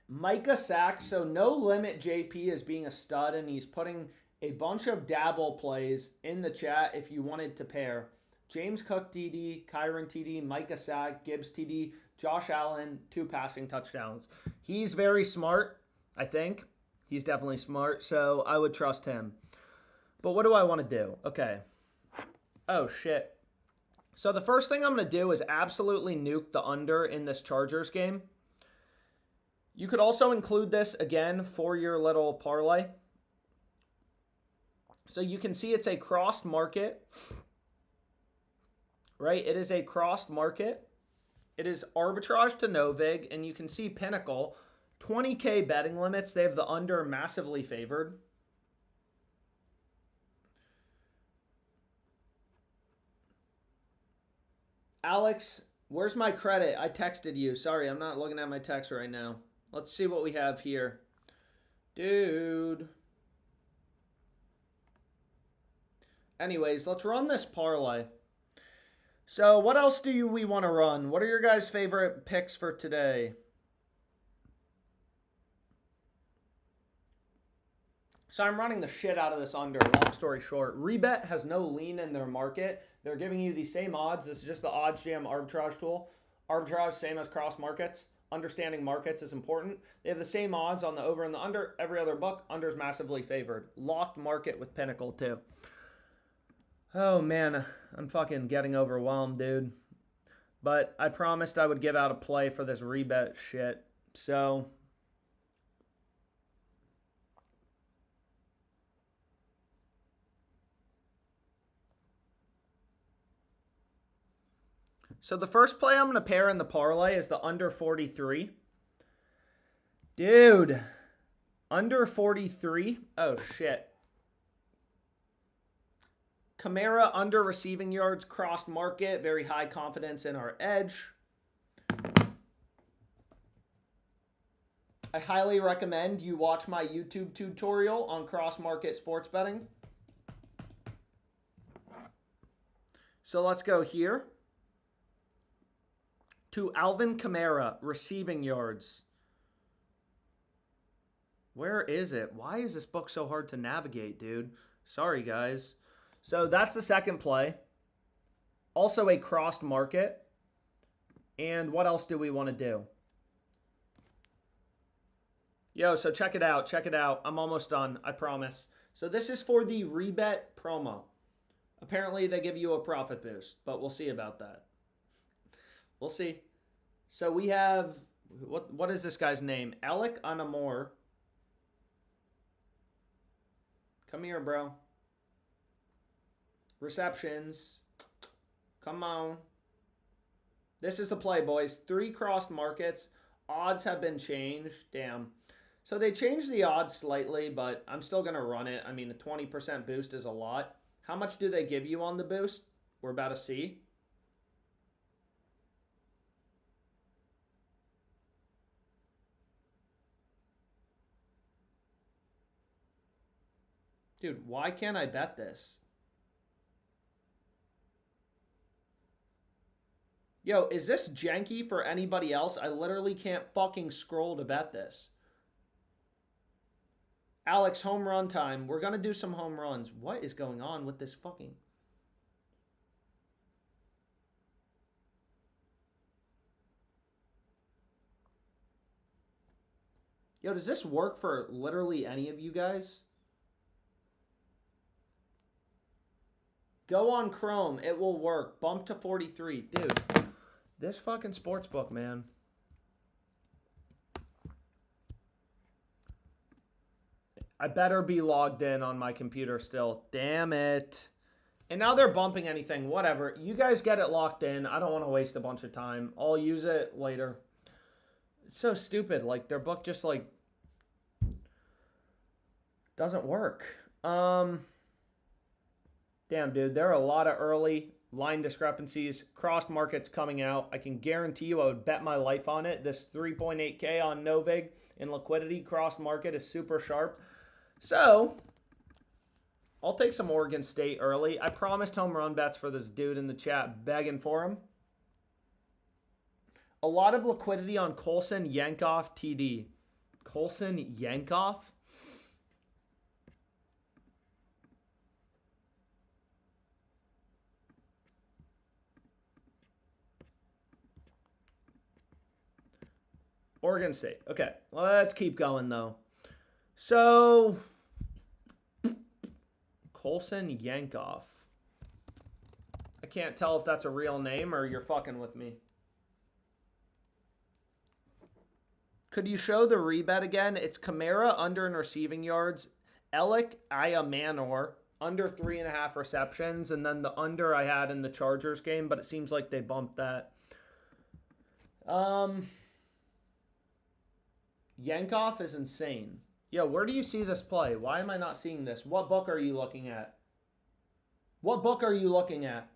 Micah Sacks, so no limit JP is being a stud, and he's putting a bunch of dabble plays in the chat if you wanted to pair. James Cook TD, Kyron TD, Micah Sack, Gibbs TD, Josh Allen, 2 passing touchdowns. He's very smart, I think. He's definitely smart, so I would trust him. But what do I want to do? Okay. Oh, shit. So the first thing I'm going to do is absolutely nuke the under in this Chargers game. You could also include this, again, for your little parlay. So you can see it's a crossed market, right? It is a crossed market. It is arbitrage to no vig, and you can see Pinnacle, 20K betting limits. They have the under massively favored. Alex, where's my credit? I texted you. Sorry, I'm not looking at my text right now. Let's see what we have here. Dude. Anyways, let's run this parlay. So what else do we want to run? What are your guys' favorite picks for today? So I'm running the shit out of this under. Long story short, Rebet has no lean in their market. They're giving you the same odds. This is just the odds jam arbitrage tool. Arbitrage, same as cross markets. Understanding markets is important. They have the same odds on the over and the under. Every other book, under is massively favored. Locked market with Pinnacle, too. Oh, man. I'm fucking getting overwhelmed, dude. But I promised I would give out a play for this rebet shit. So the first play I'm going to pair in the parlay is the under 43. Dude. Under 43. Oh, shit. Kamara under receiving yards, crossed market. Very high confidence in our edge. I highly recommend you watch my YouTube tutorial on cross market sports betting. So let's go here. to Alvin Kamara, receiving yards. Where is it? Why is this book so hard to navigate, dude? Sorry, guys. So that's the second play. Also a crossed market. And what else do we want to do? Yo, so check it out. Check it out. I'm almost done. I promise. So this is for the rebet promo. Apparently they give you a profit boost, but we'll see about that. We'll see. So we have, what is this guy's name? Alec Anamor. Come here, bro. Receptions. Come on. This is the play, boys. 3 crossed markets. Odds have been changed. Damn. So they changed the odds slightly, but I'm still going to run it. I mean, a 20% boost is a lot. How much do they give you on the boost? We're about to see. Dude, why can't I bet this? Yo, is this janky for anybody else? I literally can't fucking scroll to bet this. Alex, home run time. We're going to do some home runs. What is going on with this fucking... Yo, does this work for literally any of you guys? Go on Chrome. It will work. Bump to 43. Dude, this fucking sportsbook, man. I better be logged in on my computer still. Damn it. And now they're bumping anything. Whatever. You guys get it locked in. I don't want to waste a bunch of time. I'll use it later. It's so stupid. Like, their book just, like, doesn't work. Damn, dude. There are a lot of early line discrepancies. Crossed markets coming out. I can guarantee you I would bet my life on it. This 3.8K on Novig in liquidity crossed market is super sharp. So, I'll take some Oregon State early. I promised home run bets for this dude in the chat, begging for him. A lot of liquidity on Colson Yankoff TD. Colson Yankoff? Oregon State. Okay, let's keep going, though. So, Colson Yankoff. I can't tell if that's a real name or you're fucking with me. Could you show the rebet again? It's Kamara under in receiving yards. Alec Ayamanor under 3.5 receptions. And then the under I had in the Chargers game, but it seems like they bumped that. Yankoff is insane. Yo, where do you see this play? Why am I not seeing this? What book are you looking at? What book are you looking at?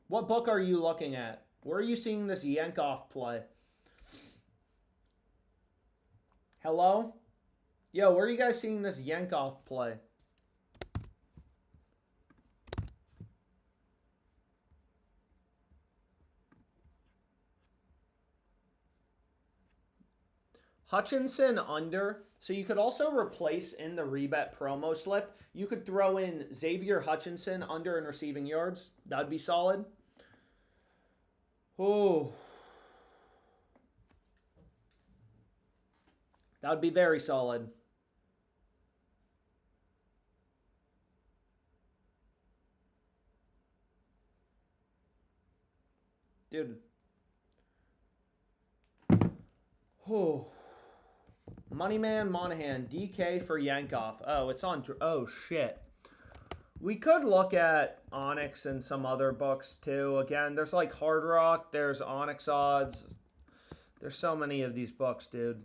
What book are you looking at? Where are you seeing this Yankoff play? Hello? Yo, where are you guys seeing this Yankoff play? Hutchinson under. So you could also replace in the rebet promo slip. You could throw in Xavier Hutchinson under in receiving yards. That'd be solid. Oh. That would be very solid. Dude. Oh. Moneyman Monahan, DK for Yankoff. Oh, it's on. Oh, shit. We could look at Onyx and some other books, too. Again, there's like Hard Rock. There's Onyx odds. There's so many of these books, dude.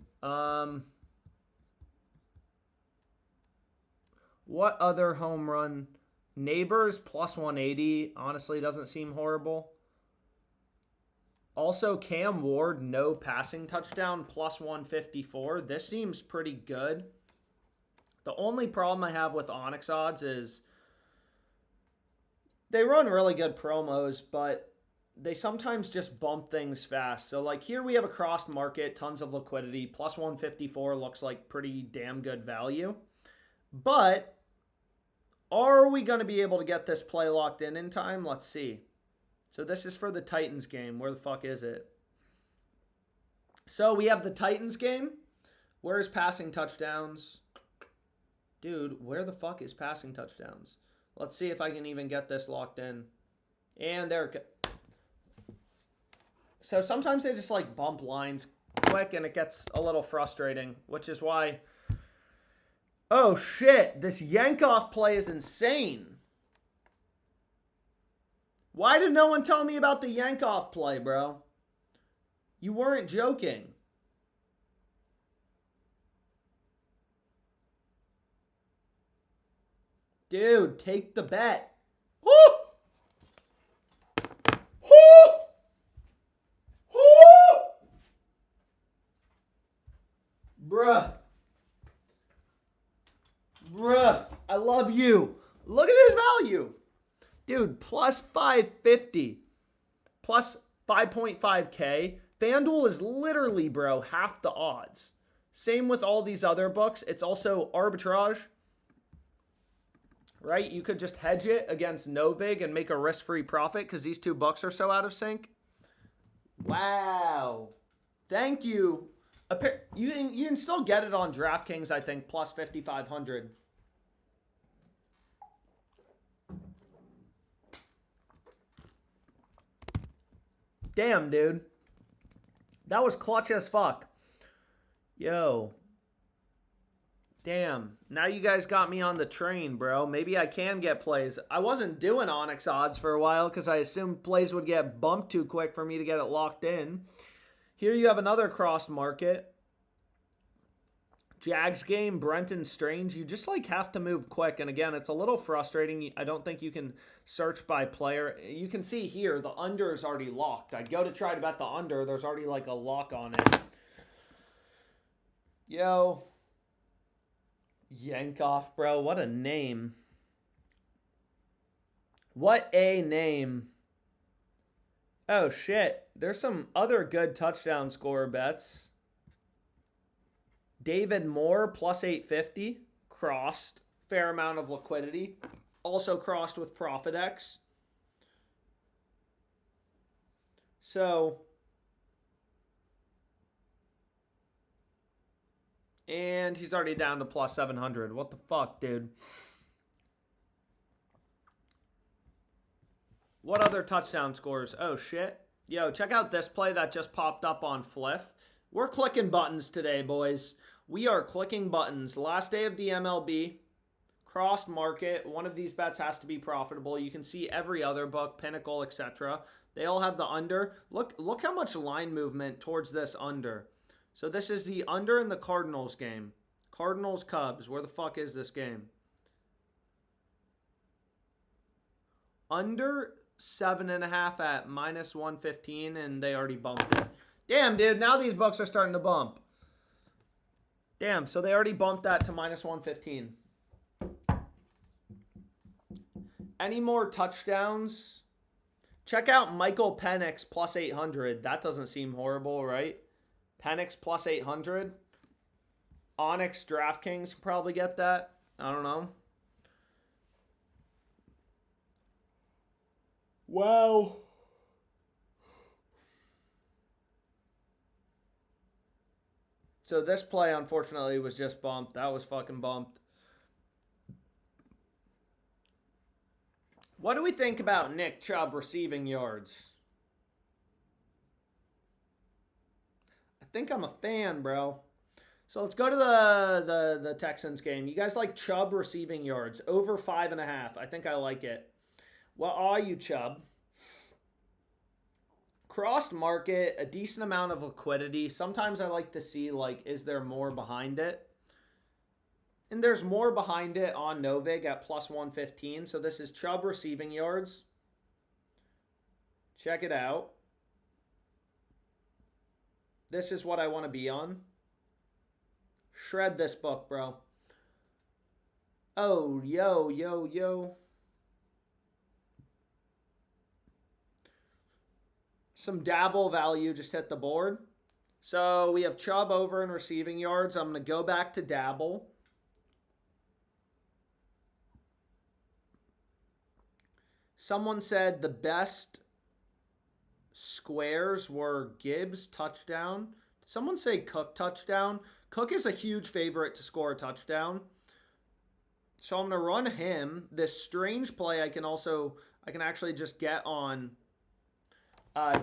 What other home run? Neighbors plus 180. Honestly, doesn't seem horrible. Also, Cam Ward, no passing touchdown, plus 154. This seems pretty good. The only problem I have with Onyx odds is They run really good promos, but they sometimes just bump things fast. So like here we have a crossed market, tons of liquidity, plus 154 looks like pretty damn good value. But are we going to be able to get this play locked in time? Let's see. So this is for the Titans game. Where the fuck is it? So we have the Titans game. Where's passing touchdowns? Dude, where the fuck is passing touchdowns? Let's see if I can even get this locked in. And there it goes. So sometimes they just like bump lines quick and it gets a little frustrating, which is why... Oh shit, this Yankoff play is insane. Why did no one tell me about the Yankoff play, bro? You weren't joking. Dude, take the bet. Woo! Woo! Woo! Bruh. Bruh, I love you. Look at this value. Dude, plus 550. Plus 5.5K. FanDuel is literally, bro, half the odds. Same with all these other books. It's also arbitrage. Right? You could just hedge it against Novig and make a risk-free profit because these two books are so out of sync. Wow. Thank you. You can still get it on DraftKings, I think, plus 5,500. Damn, dude. That was clutch as fuck. Yo. Damn. Now you guys got me on the train, bro. Maybe I can get plays. I wasn't doing Onyx odds for a while because I assumed plays would get bumped too quick for me to get it locked in. Here you have another cross market. Jags game, Brenton Strange. You just like have to move quick. And again, it's a little frustrating. I don't think you can search by player. You can see here, the under is already locked. I go to try to bet the under. There's already like a lock on it. Yo. Yankoff, bro. What a name. What a name. Oh, shit. There's some other good touchdown scorer bets. David Moore, plus 850. Crossed. Fair amount of liquidity. Also crossed with ProfitX. So... And he's already down to plus 700. What the fuck, dude? What other touchdown scores? Oh, shit. Yo, check out this play that just popped up on Fliff. We're clicking buttons today, boys. We are clicking buttons. Last day of the MLB. Crossed market. One of these bets has to be profitable. You can see every other book, Pinnacle, etc. They all have the under. Look how much line movement towards this under. So this is the under in the Cardinals game. Cardinals-Cubs. Where the fuck is this game? Under 7.5 at minus 115, and they already bumped it. Damn, dude. Now these books are starting to bump. Damn, so they already bumped that to minus 115. Any more touchdowns? Check out Michael Penix plus 800. That doesn't seem horrible, right? Penix plus 800. Onyx DraftKings probably get that. I don't know. Wow. So this play, unfortunately, was just bumped. That was fucking bumped. What do we think about Nick Chubb receiving yards? I think I'm a fan, bro. So let's go to the Texans game. You guys like Chubb receiving yards? Over 5.5. I think I like it. What are you, Chubb? Crossed market, a decent amount of liquidity. Sometimes I like to see, like, is there more behind it? And there's more behind it on Novig at plus 115. So this is Chubb receiving yards. Check it out. This is what I want to be on. Shred this book, bro. Oh, yo. Some dabble value just hit the board. So we have Chubb over in receiving yards. I'm going to go back to dabble. Someone said the best squares were Gibbs touchdown. Did someone say Cook touchdown? Cook is a huge favorite to score a touchdown. So I'm going to run him. This strange play I can actually just get on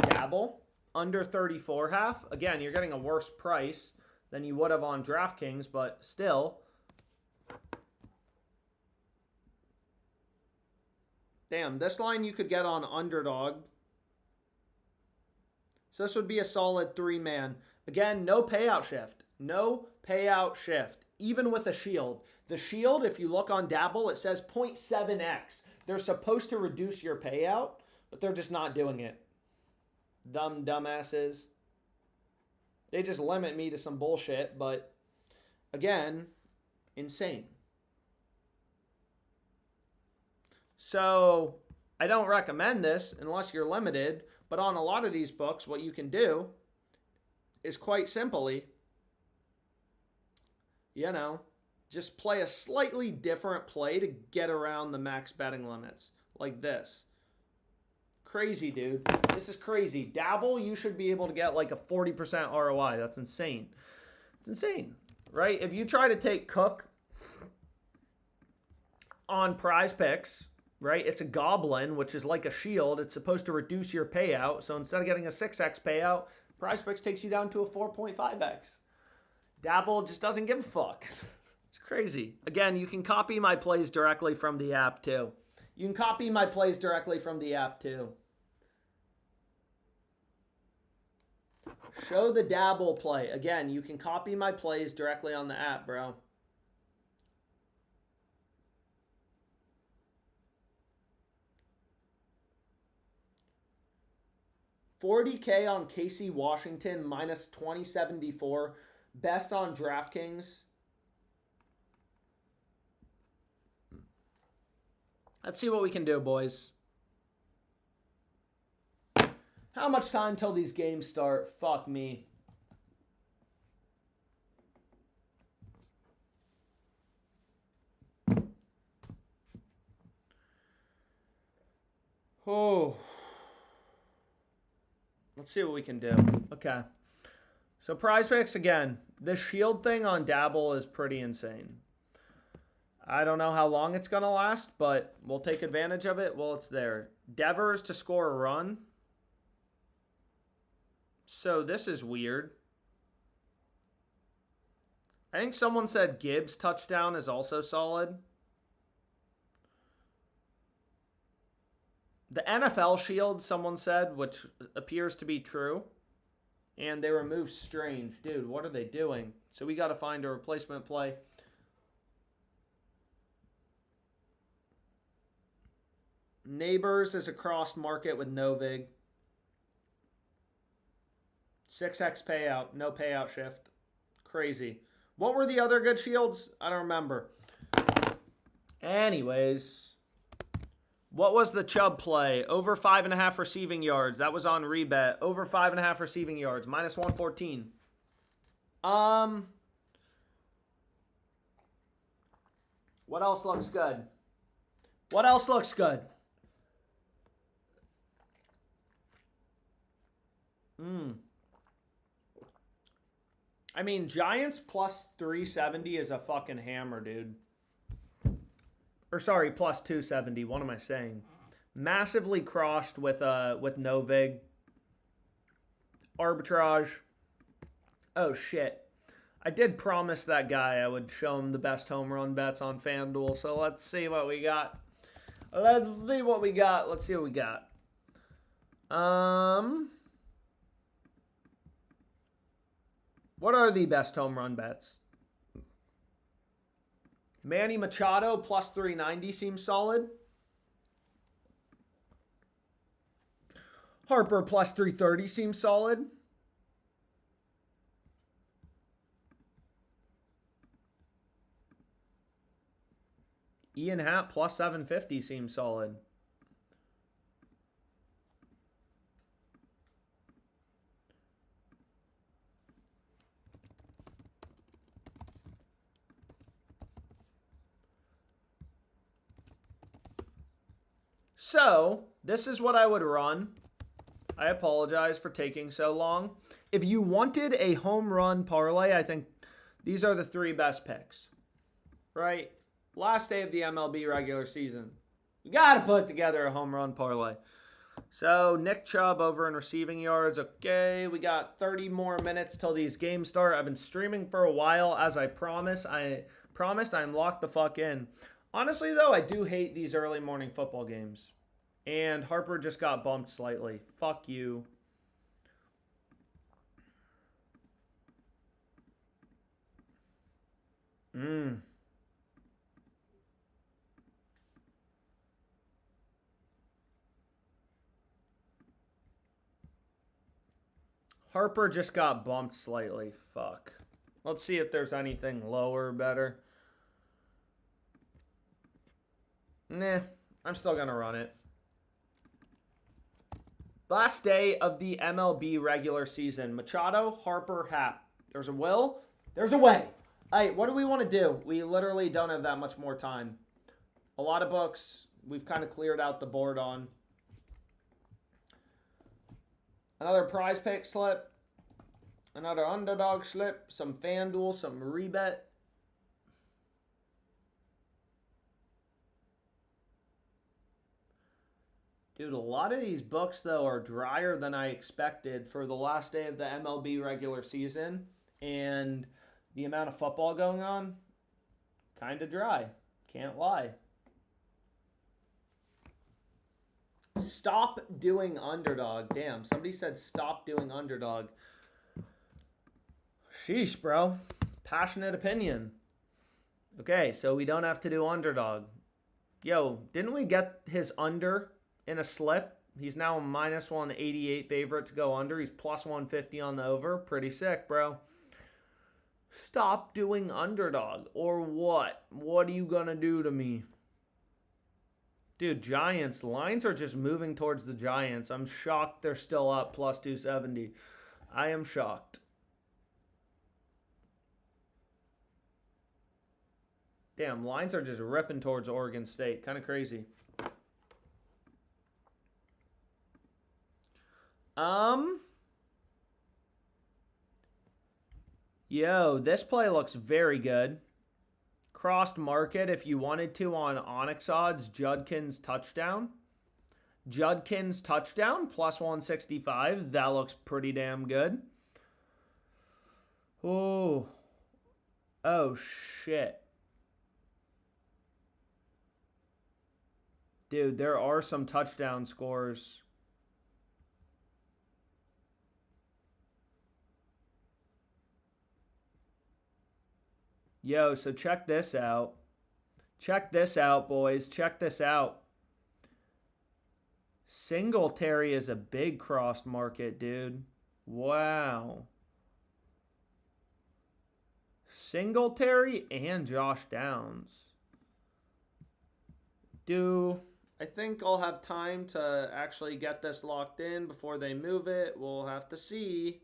dabble. Under 34.5. Again, you're getting a worse price than you would have on DraftKings, but still. Damn, this line you could get on Underdog. So this would be a solid 3-man. Again, no payout shift. No payout shift. Even with a shield. The shield, if you look on Dabble, it says 0.7x. They're supposed to reduce your payout, but they're just not doing it. Dumbasses. They just limit me to some bullshit, but again, insane. So I don't recommend this unless you're limited, but on a lot of these books, what you can do is quite simply, just play a slightly different play to get around the max betting limits, like this. Crazy, dude. This is crazy. Dabble, you should be able to get like a 40% ROI. That's insane. It's insane, right? If you try to take Cook on Prize Picks, right, it's a goblin, which is like a shield. It's supposed to reduce your payout. So instead of getting a 6x payout, Prize Picks takes you down to a 4.5x. Dabble just doesn't give a fuck. It's crazy. Again, you can copy my plays directly from the app too. Show the dabble play. Again, you can copy my plays directly on the app, bro. $40K on Casey Washington, minus 2074. Best on DraftKings. Let's see what we can do, boys. How much time till these games start? Fuck me. Oh. Let's see what we can do. Okay. So Prize Picks, again, this shield thing on Dabble is pretty insane. I don't know how long it's going to last, but we'll take advantage of it while it's there. Devers to score a run. So this is weird. I think someone said Gibbs touchdown is also solid. The NFL shield, someone said, which appears to be true. And they removed Strange. Dude, what are they doing? So we got to find a replacement play. Neighbors is a crossed market with no vig. 6x payout, no payout shift. Crazy. What were the other good shields? I don't remember. Anyways, what was the Chubb play? Over 5.5 receiving yards. That was on rebet. Over 5.5 receiving yards. Minus 114. What else looks good? What else looks good? I mean, Giants plus 370 is a fucking hammer, dude. Or sorry, plus 270. What am I saying? Massively crossed with no vig. Arbitrage. Oh shit. I did promise that guy I would show him the best home run bets on FanDuel. So let's see what we got. Let's see what we got. What are the best home run bets? Manny Machado plus 390 seems solid. Harper plus 330 seems solid. Ian Happ plus 750 seems solid. So, this is what I would run. I apologize for taking so long. If you wanted a home run parlay, I think these are the 3 best picks. Right? Last day of the MLB regular season. You got to put together a home run parlay. So, Nick Chubb over in receiving yards. Okay, we got 30 more minutes till these games start. I've been streaming for a while, as I promised. I'm locked the fuck in. Honestly, though, I do hate these early morning football games. And Harper just got bumped slightly. Fuck you. Harper just got bumped slightly. Fuck. Let's see if there's anything lower better. Nah, I'm still going to run it. Last day of the MLB regular season. Machado, Harper, Happ. There's a will. There's a way. All right, what do we want to do? We literally don't have that much more time. A lot of books we've kind of cleared out the board on. Another prize pick slip. Another underdog slip. Some FanDuel. Some rebet. Dude, a lot of these books, though, are drier than I expected for the last day of the MLB regular season. And the amount of football going on, kind of dry. Can't lie. Stop doing underdog. Damn, somebody said stop doing underdog. Sheesh, bro. Passionate opinion. Okay, so we don't have to do underdog. Yo, didn't we get his under in a slip? He's now a minus 188 favorite to go under. He's plus 150 on the over. Pretty sick, bro. Stop doing underdog. Or what? What are you going to do to me? Dude, Giants. Lines are just moving towards the Giants. I'm shocked they're still up plus 270. I am shocked. Damn, lines are just ripping towards Oregon State. Kind of crazy. Yo, this play looks very good. Crossed market if you wanted to on Onyx odds. Judkins touchdown. Judkins touchdown plus 165. That looks pretty damn good. Oh. Oh, shit. Dude, there are some touchdown scores. Yo, so check this out. Check this out, boys. Check this out. Singletary is a big crossed market, dude. Wow. Singletary and Josh Downs. I think I'll have time to actually get this locked in before they move it. We'll have to see.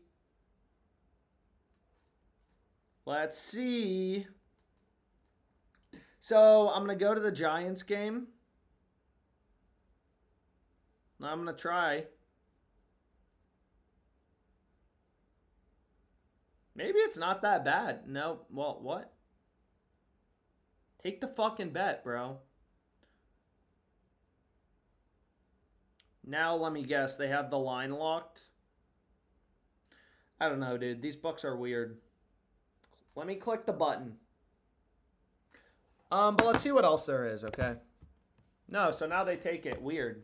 Let's see. So, I'm going to go to the Giants game. I'm going to try. Maybe it's not that bad. No, well, what? Take the fucking bet, bro. Now, let me guess. They have the line locked? I don't know, dude. These books are weird. Let me click the button. But let's see what else there is, okay? No, so now they take it. Weird.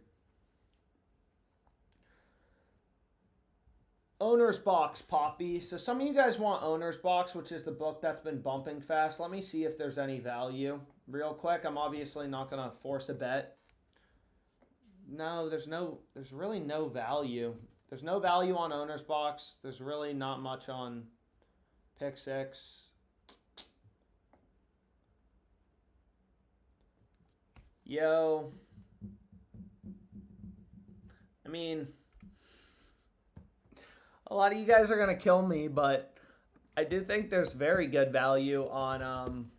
Owner's Box, Poppy. So some of you guys want Owner's Box, which is the book that's been bumping fast. Let me see if there's any value. Real quick, I'm obviously not going to force a bet. No, there's really no value. There's no value on Owner's Box. There's really not much on Pick 6. Yo. I mean, a lot of you guys are going to kill me, but I do think there's very good value on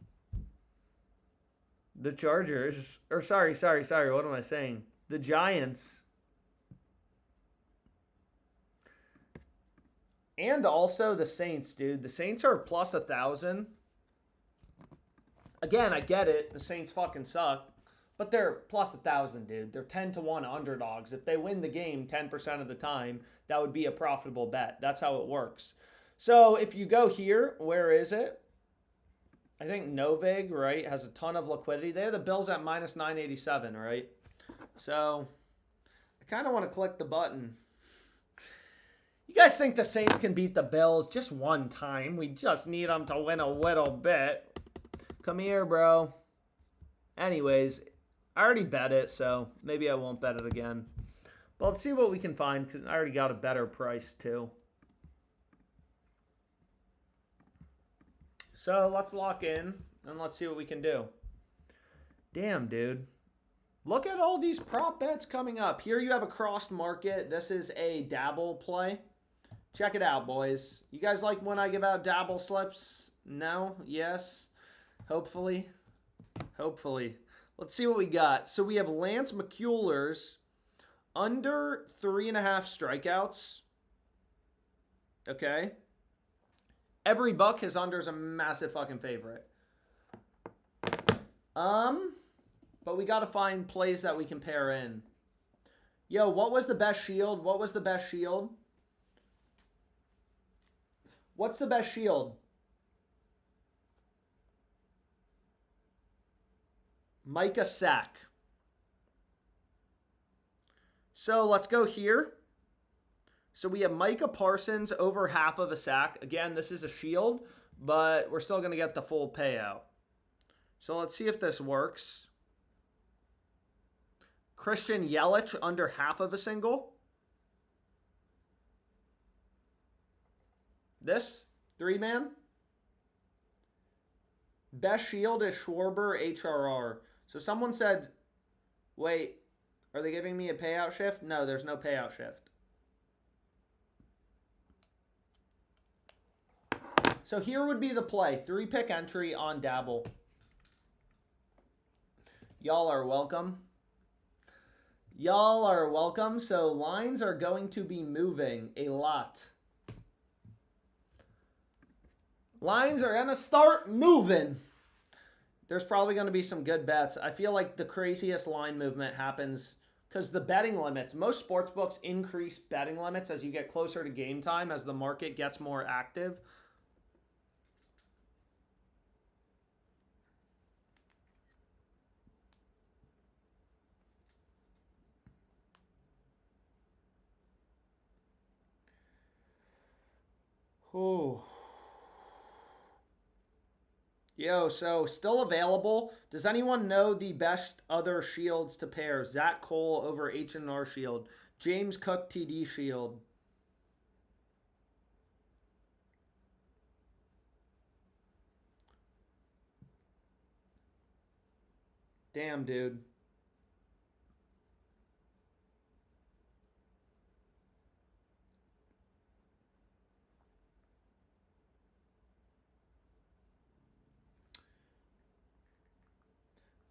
the Chargers. Or sorry. What am I saying? The Giants. And also the Saints, dude. The Saints are plus 1,000. Again, I get it. The Saints fucking suck. But they're plus 1,000, dude. They're 10-1 underdogs. If they win the game 10% of the time, that would be a profitable bet. That's how it works. So if you go here, where is it? I think Novig, right, has a ton of liquidity. They have the Bills at minus 987, right? So I kind of want to click the button. You guys think the Saints can beat the Bills just one time? We just need them to win a little bit. Come here, bro. Anyways, I already bet it, so maybe I won't bet it again. But let's see what we can find, because I already got a better price, too. So let's lock in, and let's see what we can do. Damn, dude. Look at all these prop bets coming up. Here you have a crossed market. This is a dabble play. Check it out, boys. You guys like when I give out dabble slips? No? Yes? Hopefully. Hopefully. Let's see what we got. So we have Lance McCullers under 3.5 strikeouts. Okay. Every buck, his under is a massive fucking favorite. But we got to find plays that we can pair in. Yo, what was the best shield? What was the best shield? What's the best shield? Micah sack. So let's go here. So we have Micah Parsons over half of a sack. Again, this is a shield, but we're still going to get the full payout. So let's see if this works. Christian Yelich under half of a single. This, 3-man. Best shield is Schwarber HRR. So someone said, wait, are they giving me a payout shift? No, there's no payout shift. So here would be the play. 3-pick entry on Dabble. Y'all are welcome. Y'all are welcome. So lines are going to be moving a lot. Lines are going to start moving. There's probably going to be some good bets. I feel like the craziest line movement happens because the betting limits, most sports books increase betting limits as you get closer to game time, as the market gets more active. Oh. Yo, so still available. Does anyone know the best other shields to pair? Zach Cole over H&R shield. James Cook TD shield. Damn, dude.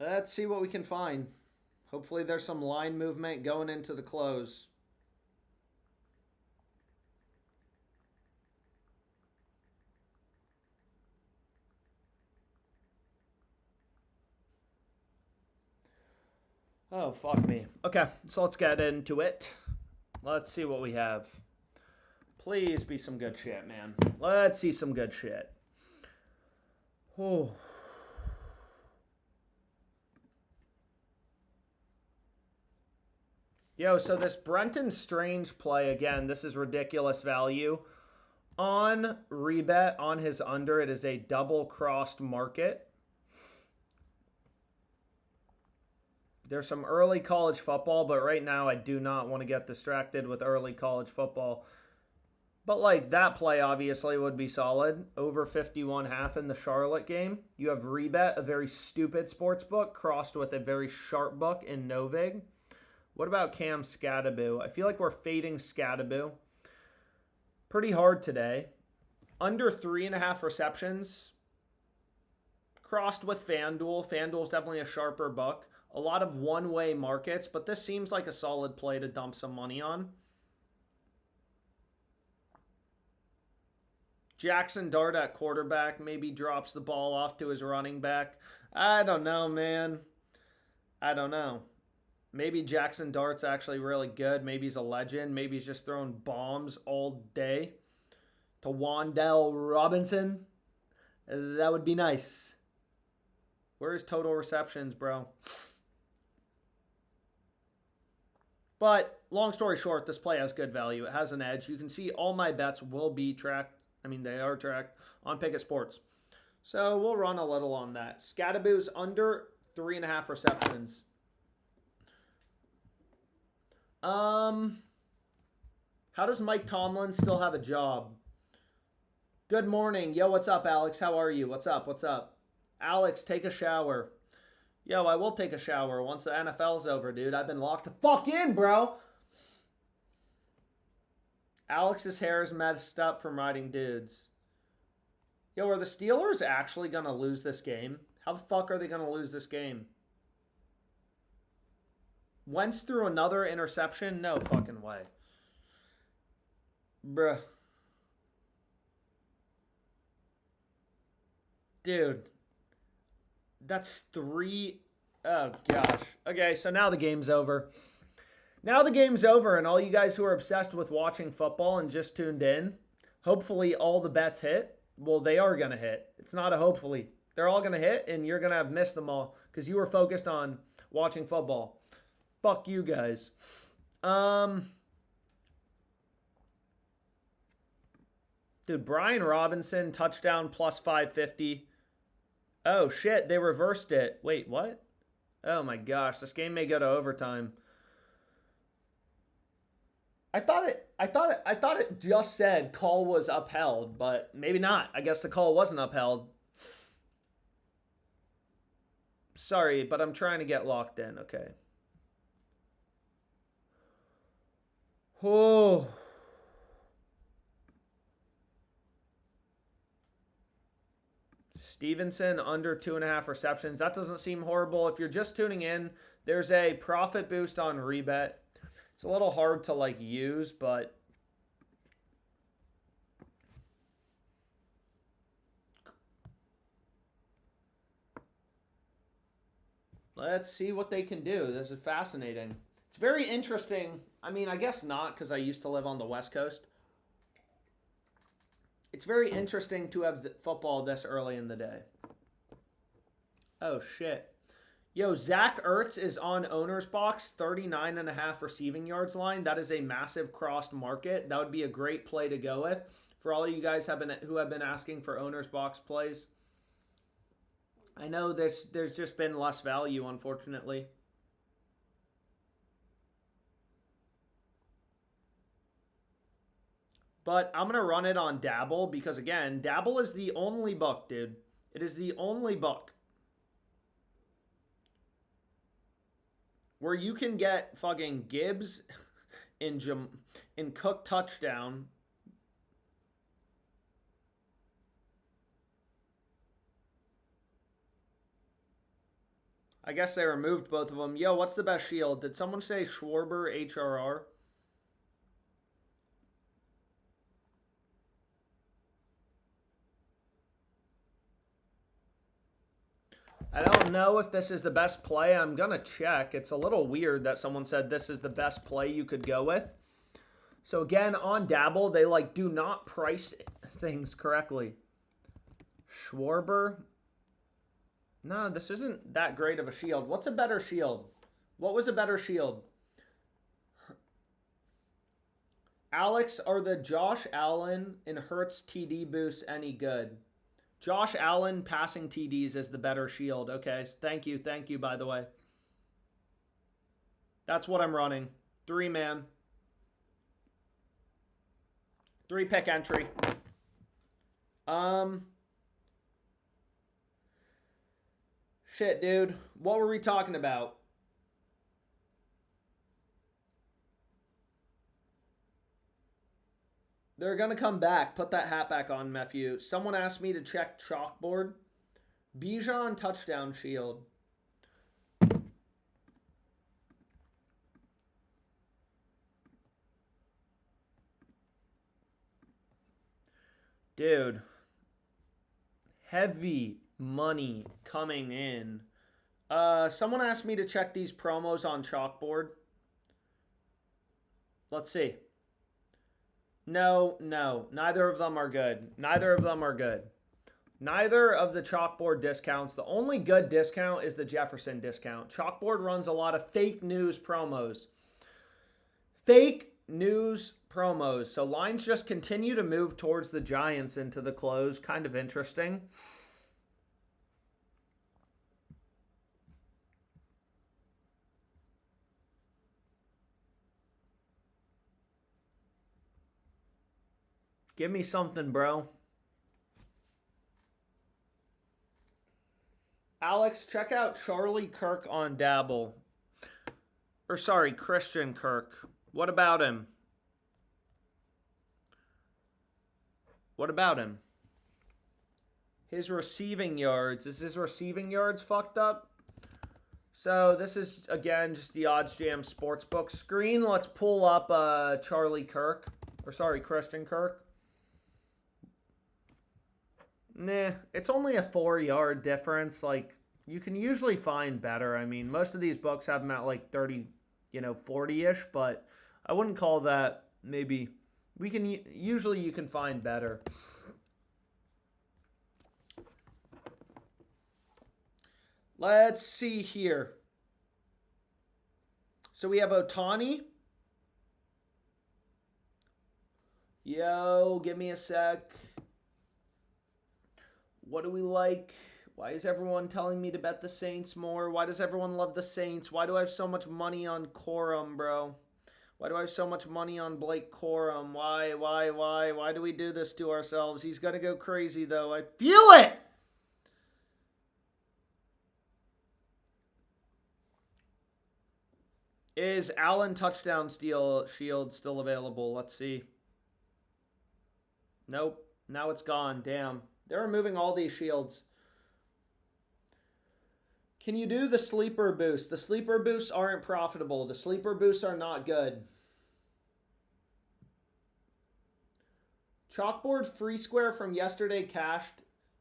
Let's see what we can find. Hopefully there's some line movement going into the close. Oh, fuck me. Okay, so let's get into it. Let's see what we have. Please be some good shit, man. Let's see some good shit. Oh. Yo, so this Brenton Strange play, again, this is ridiculous value. On rebet, on his under, it is a double-crossed market. There's some early college football, but right now I do not want to get distracted with early college football. But, like, that play obviously would be solid. Over 51.5 in the Charlotte game. You have rebet, a very stupid sports book, crossed with a very sharp book in Novig. What about Cam Scattaboo? I feel like we're fading Scattaboo pretty hard today. Under 3.5 receptions. Crossed with FanDuel. FanDuel's definitely a sharper book. a lot of one-way markets, but this seems like a solid play to dump some money on. Jackson Dart at quarterback maybe drops the ball off to his running back. I don't know, man. I don't know. Maybe Jackson Dart's actually really good. Maybe he's a legend. Maybe he's just throwing bombs all day to Wan'Dale Robinson. That would be nice. Where's total receptions, bro? But long story short, this play has good value. It has an edge. You can see all my bets will be tracked. I mean, they are tracked on Pickett Sports. So we'll run a little on that. Scattaboo's under 3.5 receptions. How does Mike Tomlin still have a job? Good morning. Yo, what's up, Alex? How are you? What's up? What's up? Alex, take a shower. Yo, I will take a shower once the NFL's over, dude. I've been locked the fuck in, bro. Alex's hair is messed up from riding dudes. Yo, are the Steelers actually going to lose this game? How the fuck are they going to lose this game? Wentz threw another interception? No fucking way. Bruh. Dude. That's 3. Oh, gosh. Okay, so now the game's over. Now the game's over, and all you guys who are obsessed with watching football and just tuned in, hopefully all the bets hit. Well, they are going to hit. It's not a hopefully. They're all going to hit, and you're going to have missed them all because you were focused on watching football. Fuck you guys. Dude, Brian Robinson, touchdown plus 550. Oh, shit, they reversed it. Wait, what? Oh, my gosh, this game may go to overtime. I thought it just said call was upheld, but maybe not. I guess the call wasn't upheld. Sorry, but I'm trying to get locked in. Okay. Oh. Stevenson under 2.5 receptions. That doesn't seem horrible. If you're just tuning in, there's a profit boost on rebet. It's a little hard to like use, but let's see what they can do. This is fascinating. It's very interesting. I mean, I guess not because I used to live on the West Coast. It's very interesting to have football this early in the day. Oh, shit. Yo, Zach Ertz is on owner's box, 39.5 receiving yards line. That is a massive crossed market. That would be a great play to go with for all you guys who have been asking for owner's box plays. I know there's just been less value, unfortunately. But I'm going to run it on Dabble because, again, Dabble is the only book, dude. It is the only book where you can get fucking Gibbs in Cook touchdown. I guess they removed both of them. Yo, what's the best shield? Did someone say Schwarber HRR? I don't know if this is the best play. I'm going to check. It's a little weird that someone said this is the best play you could go with. So again, on Dabble, they like do not price things correctly. Schwarber. No, this isn't that great of a shield. What's a better shield? What was a better shield? Alex, are the Josh Allen and Hurts TD boosts any good? Josh Allen passing TDs is the better shield. Okay, thank you, by the way. That's what I'm running. 3-man. 3-pick entry. Shit, dude. What were we talking about? They're going to come back. Put that hat back on, Matthew. Someone asked me to check chalkboard. Bijan touchdown shield. Dude. Heavy money coming in. Someone asked me to check these promos on Chalkboard. Let's see. No. Neither of them are good. Neither of the Chalkboard discounts. The only good discount is the Jefferson discount. Chalkboard runs a lot of fake news promos. So lines just continue to move towards the Giants into the close. Kind of interesting. Give me something, bro. Alex, check out Charlie Kirk on Dabble. Or sorry, Christian Kirk. What about him? His receiving yards. Is his receiving yards fucked up? So this is, again, just the Odds Jam Sportsbook screen. Let's pull up Christian Kirk. Nah, it's only a 4-yard difference. Like, you can usually find better. I mean, most of these books have them at like 30, 40-ish, but I wouldn't call that maybe. Usually you can find better. Let's see here. So we have Ohtani. Yo, give me a sec. What do we like? Why is everyone telling me to bet the Saints more? Why does everyone love the Saints? Why do I have so much money on Corum, bro? Why do I have so much money on Blake Corum? Why do we do this to ourselves? He's going to go crazy, though. I feel it! Is Allen touchdown shield still available? Let's see. Nope. Now it's gone. Damn. They're removing all these shields. Can you do the sleeper boost? The sleeper boosts aren't profitable. The sleeper boosts are not good. Chalkboard free square from yesterday cashed.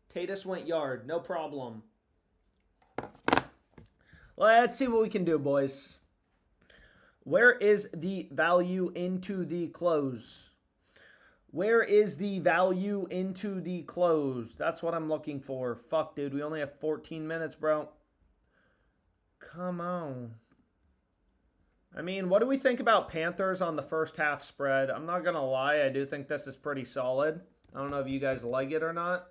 Tatus went yard. No problem. Let's see what we can do, boys. Where is the value into the close? Where is the value into the close? That's what I'm looking for. Fuck, dude. We only have 14 minutes, bro. Come on. I mean, what do we think about Panthers on the first half spread? I'm not going to lie. I do think this is pretty solid. I don't know if you guys like it or not.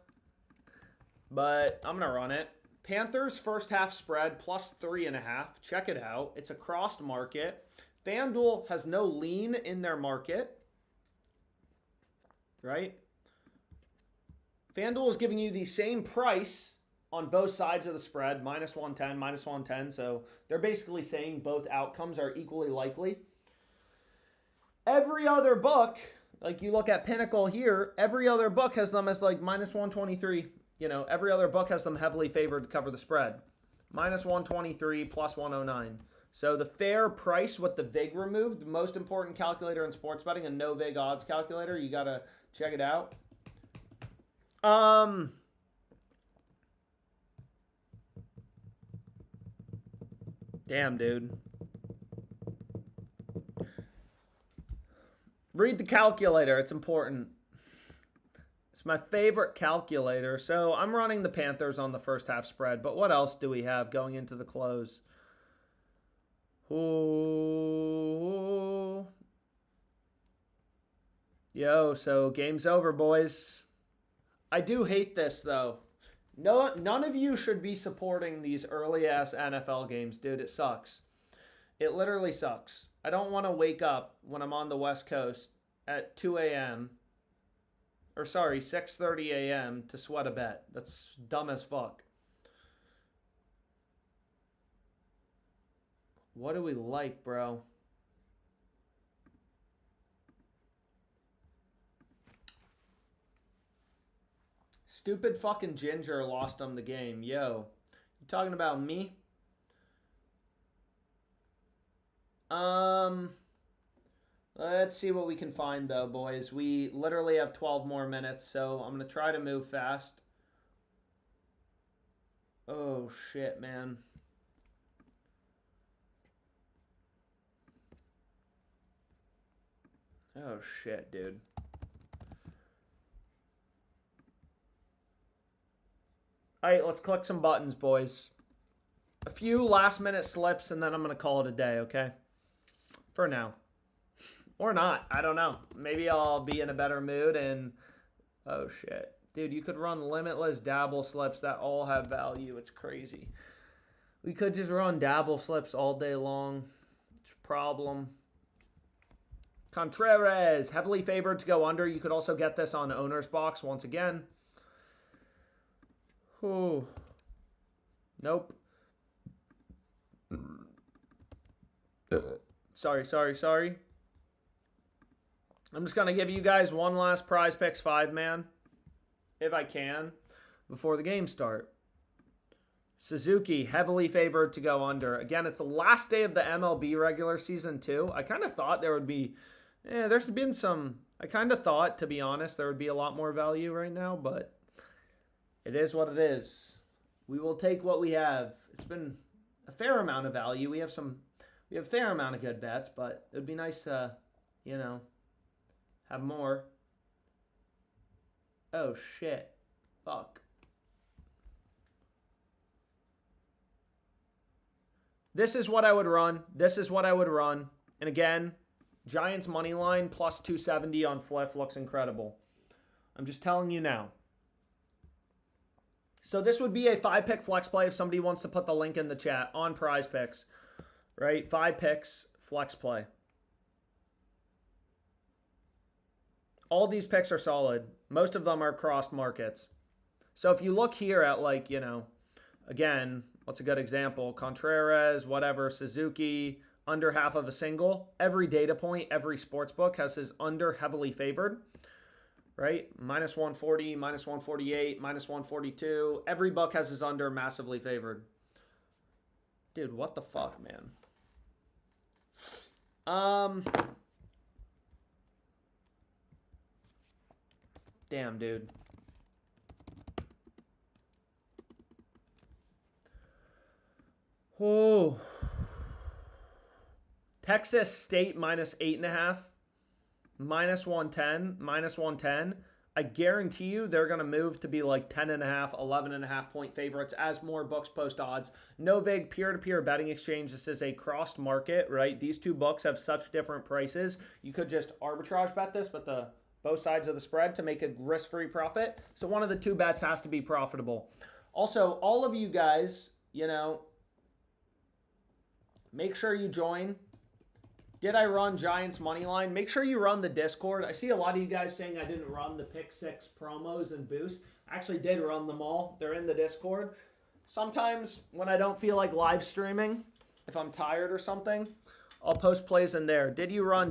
But I'm going to run it. Panthers first half spread plus 3.5. Check it out. It's a crossed market. FanDuel has no lean in their market. Right? FanDuel is giving you the same price on both sides of the spread, minus 110, minus 110. So they're basically saying both outcomes are equally likely. Every other book, like you look at Pinnacle here, every other book has them as like minus 123. Every other book has them heavily favored to cover the spread. Minus 123, plus 109. So the fair price with the VIG removed, the most important calculator in sports betting, a no VIG odds calculator. You got to check it out. Damn, dude. Read the calculator. It's important. It's my favorite calculator. So I'm running the Panthers on the first half spread. But what else do we have going into the close? Ooh. Yo, so game's over, boys. I do hate this, though. No, none of you should be supporting these early-ass NFL games, dude. It sucks. It literally sucks. I don't want to wake up when I'm on the West Coast at 2 a.m. Or, sorry, 6:30 a.m. to sweat a bet. That's dumb as fuck. What do we like, bro? Stupid fucking Ginger lost them the game. Yo. You talking about me? Let's see what we can find, though, boys. We literally have 12 more minutes, so I'm going to try to move fast. Oh, shit, man. Oh, shit, dude. All right, let's click some buttons, boys. A few last-minute slips, and then I'm going to call it a day, okay? For now. Or not. I don't know. Maybe I'll be in a better mood and... Oh, shit. Dude, you could run limitless dabble slips that all have value. It's crazy. We could just run dabble slips all day long. It's a problem. Contreras, heavily favored to go under. You could also get this on owner's box once again. Ooh. Nope. Sorry. I'm just going to give you guys one last Prize Picks 5-man, if I can, before the game start. Suzuki, heavily favored to go under. Again, it's the last day of the MLB regular season, too. I kind of thought there would be... there's been some... I kind of thought, to be honest, there would be a lot more value right now, but it is what it is. We will take what we have. It's been a fair amount of value. We have a fair amount of good bets, but it would be nice to, have more. Oh, shit. Fuck. This is what I would run. And again, Giants money line plus 270 on Fliff looks incredible. I'm just telling you now. So this would be a 5-pick flex play if somebody wants to put the link in the chat on Prize Picks. Right? 5 picks, flex play. All these picks are solid. Most of them are crossed markets. So if you look here at again, what's a good example? Contreras, whatever, Suzuki, under half of a single. Every data point, every sports book has his under heavily favored. Right? Minus 140, minus 148, minus 142. Every book has his under massively favored. Dude, what the fuck, man? Damn, dude. Oh. Texas State minus 8.5. Minus 110. Minus 110. I guarantee you they're going to move to be like 10.5, 11.5 point favorites as more books post odds. No vig peer-to-peer betting exchange. This is a crossed market, right? These two books have such different prices. You could just arbitrage bet this, but both sides of the spread to make a risk-free profit. So one of the two bets has to be profitable. Also, all of you guys, make sure you join. Did I run Giants money line? Make sure you run the Discord. I see a lot of you guys saying I didn't run the Pick 6 promos and boosts. I actually did run them all. They're in the Discord. Sometimes when I don't feel like live streaming, if I'm tired or something, I'll post plays in there. Did you run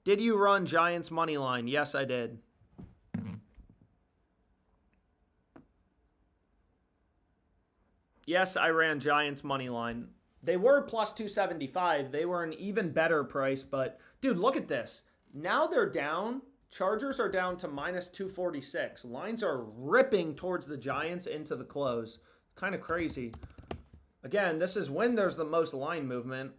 Did you run Giants money line? Yes, I did. Yes, I ran Giants money line. They were plus 275. They were an even better price, but dude, look at this. Now they're down. Chargers are down to minus 246. Lines are ripping towards the Giants into the close. Kind of crazy. Again, this is when there's the most line movement.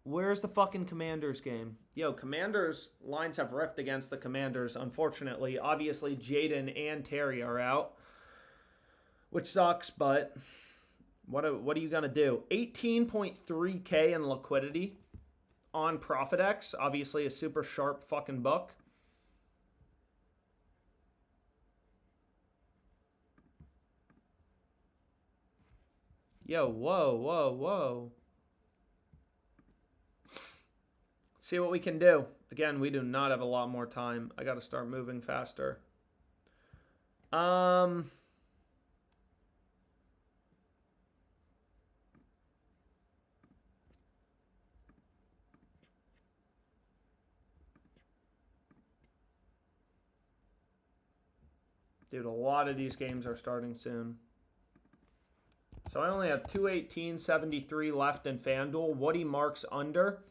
Where's the fucking Commanders game? Yo, Commanders lines have ripped against the Commanders, unfortunately. Obviously, Jaden and Terry are out, which sucks, but what are you going to do? 18.3K in liquidity on ProfitX. Obviously, a super sharp fucking book. Yo, whoa. See what we can do. Again, we do not have a lot more time. I got to start moving faster. Dude, a lot of these games are starting soon. So I only have 218.73 left in FanDuel. Woody Marks under.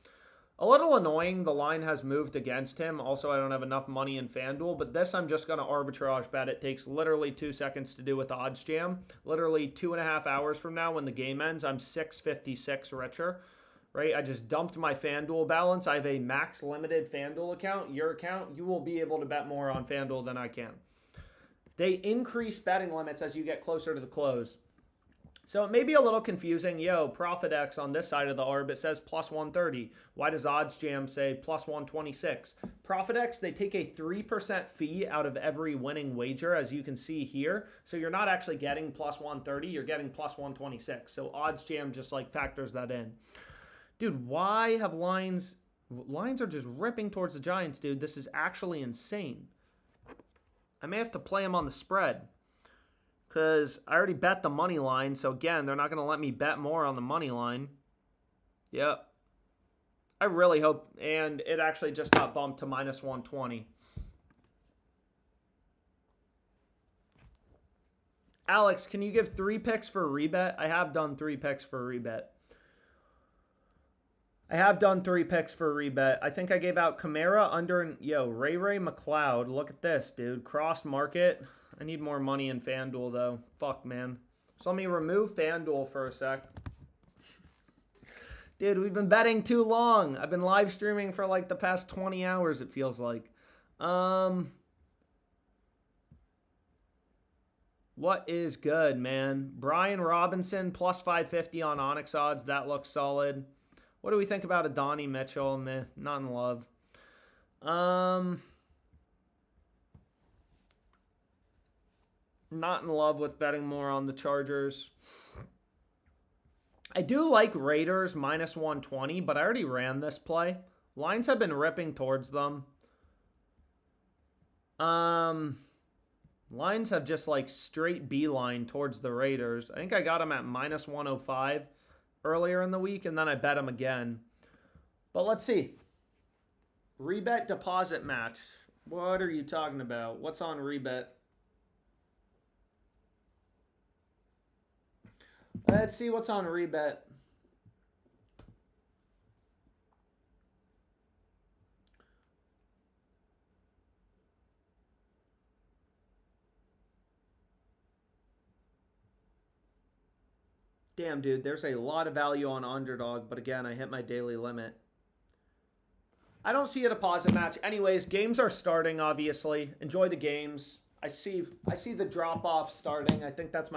A little annoying, the line has moved against him. Also, I don't have enough money in FanDuel, but this I'm just going to arbitrage bet. It takes literally 2 seconds to do with Odds Jam. Literally 2.5 hours from now when the game ends, I'm 656 richer, right? I just dumped my FanDuel balance. I have a max limited FanDuel account. Your account, you will be able to bet more on FanDuel than I can. They increase betting limits as you get closer to the close. So it may be a little confusing. Yo, Profit X on this side of the ARB, it says plus 130. Why does Odds Jam say plus 126? Profit X, they take a 3% fee out of every winning wager, as you can see here. So you're not actually getting plus 130, you're getting plus 126. So Odds Jam just like factors that in. Dude, why have lines are just ripping towards the Giants, dude. This is actually insane. I may have to play them on the spread, because I already bet the money line. So, again, they're not going to let me bet more on the money line. Yep. I really hope. And it actually just got bumped to minus 120. Alex, can you give 3 picks for a rebet? I have done 3 picks for a rebet. I think I gave out Kamara under, Ray McLeod. Look at this, dude. Crossed market. I need more money in FanDuel, though. Fuck, man. So let me remove FanDuel for a sec. Dude, we've been betting too long. I've been live streaming for like the past 20 hours, it feels like. What is good, man? Brian Robinson, plus 550 on Onyx odds. That looks solid. What do we think about Adonai Mitchell? Meh, not in love. Not in love with betting more on the Chargers. I do like Raiders minus 120, but I already ran this play. Lines have been ripping towards them. Lines have just like straight beeline towards the Raiders. I think I got them at minus 105 earlier in the week, and then I bet them again. But let's see. Rebet deposit match. What are you talking about? What's on rebet? Let's see what's on rebet. Damn, dude, there's a lot of value on Underdog, but again, I hit my daily limit. I don't see a deposit match. Anyways, games are starting, obviously. Enjoy the games. I see the drop-off starting. I think that's my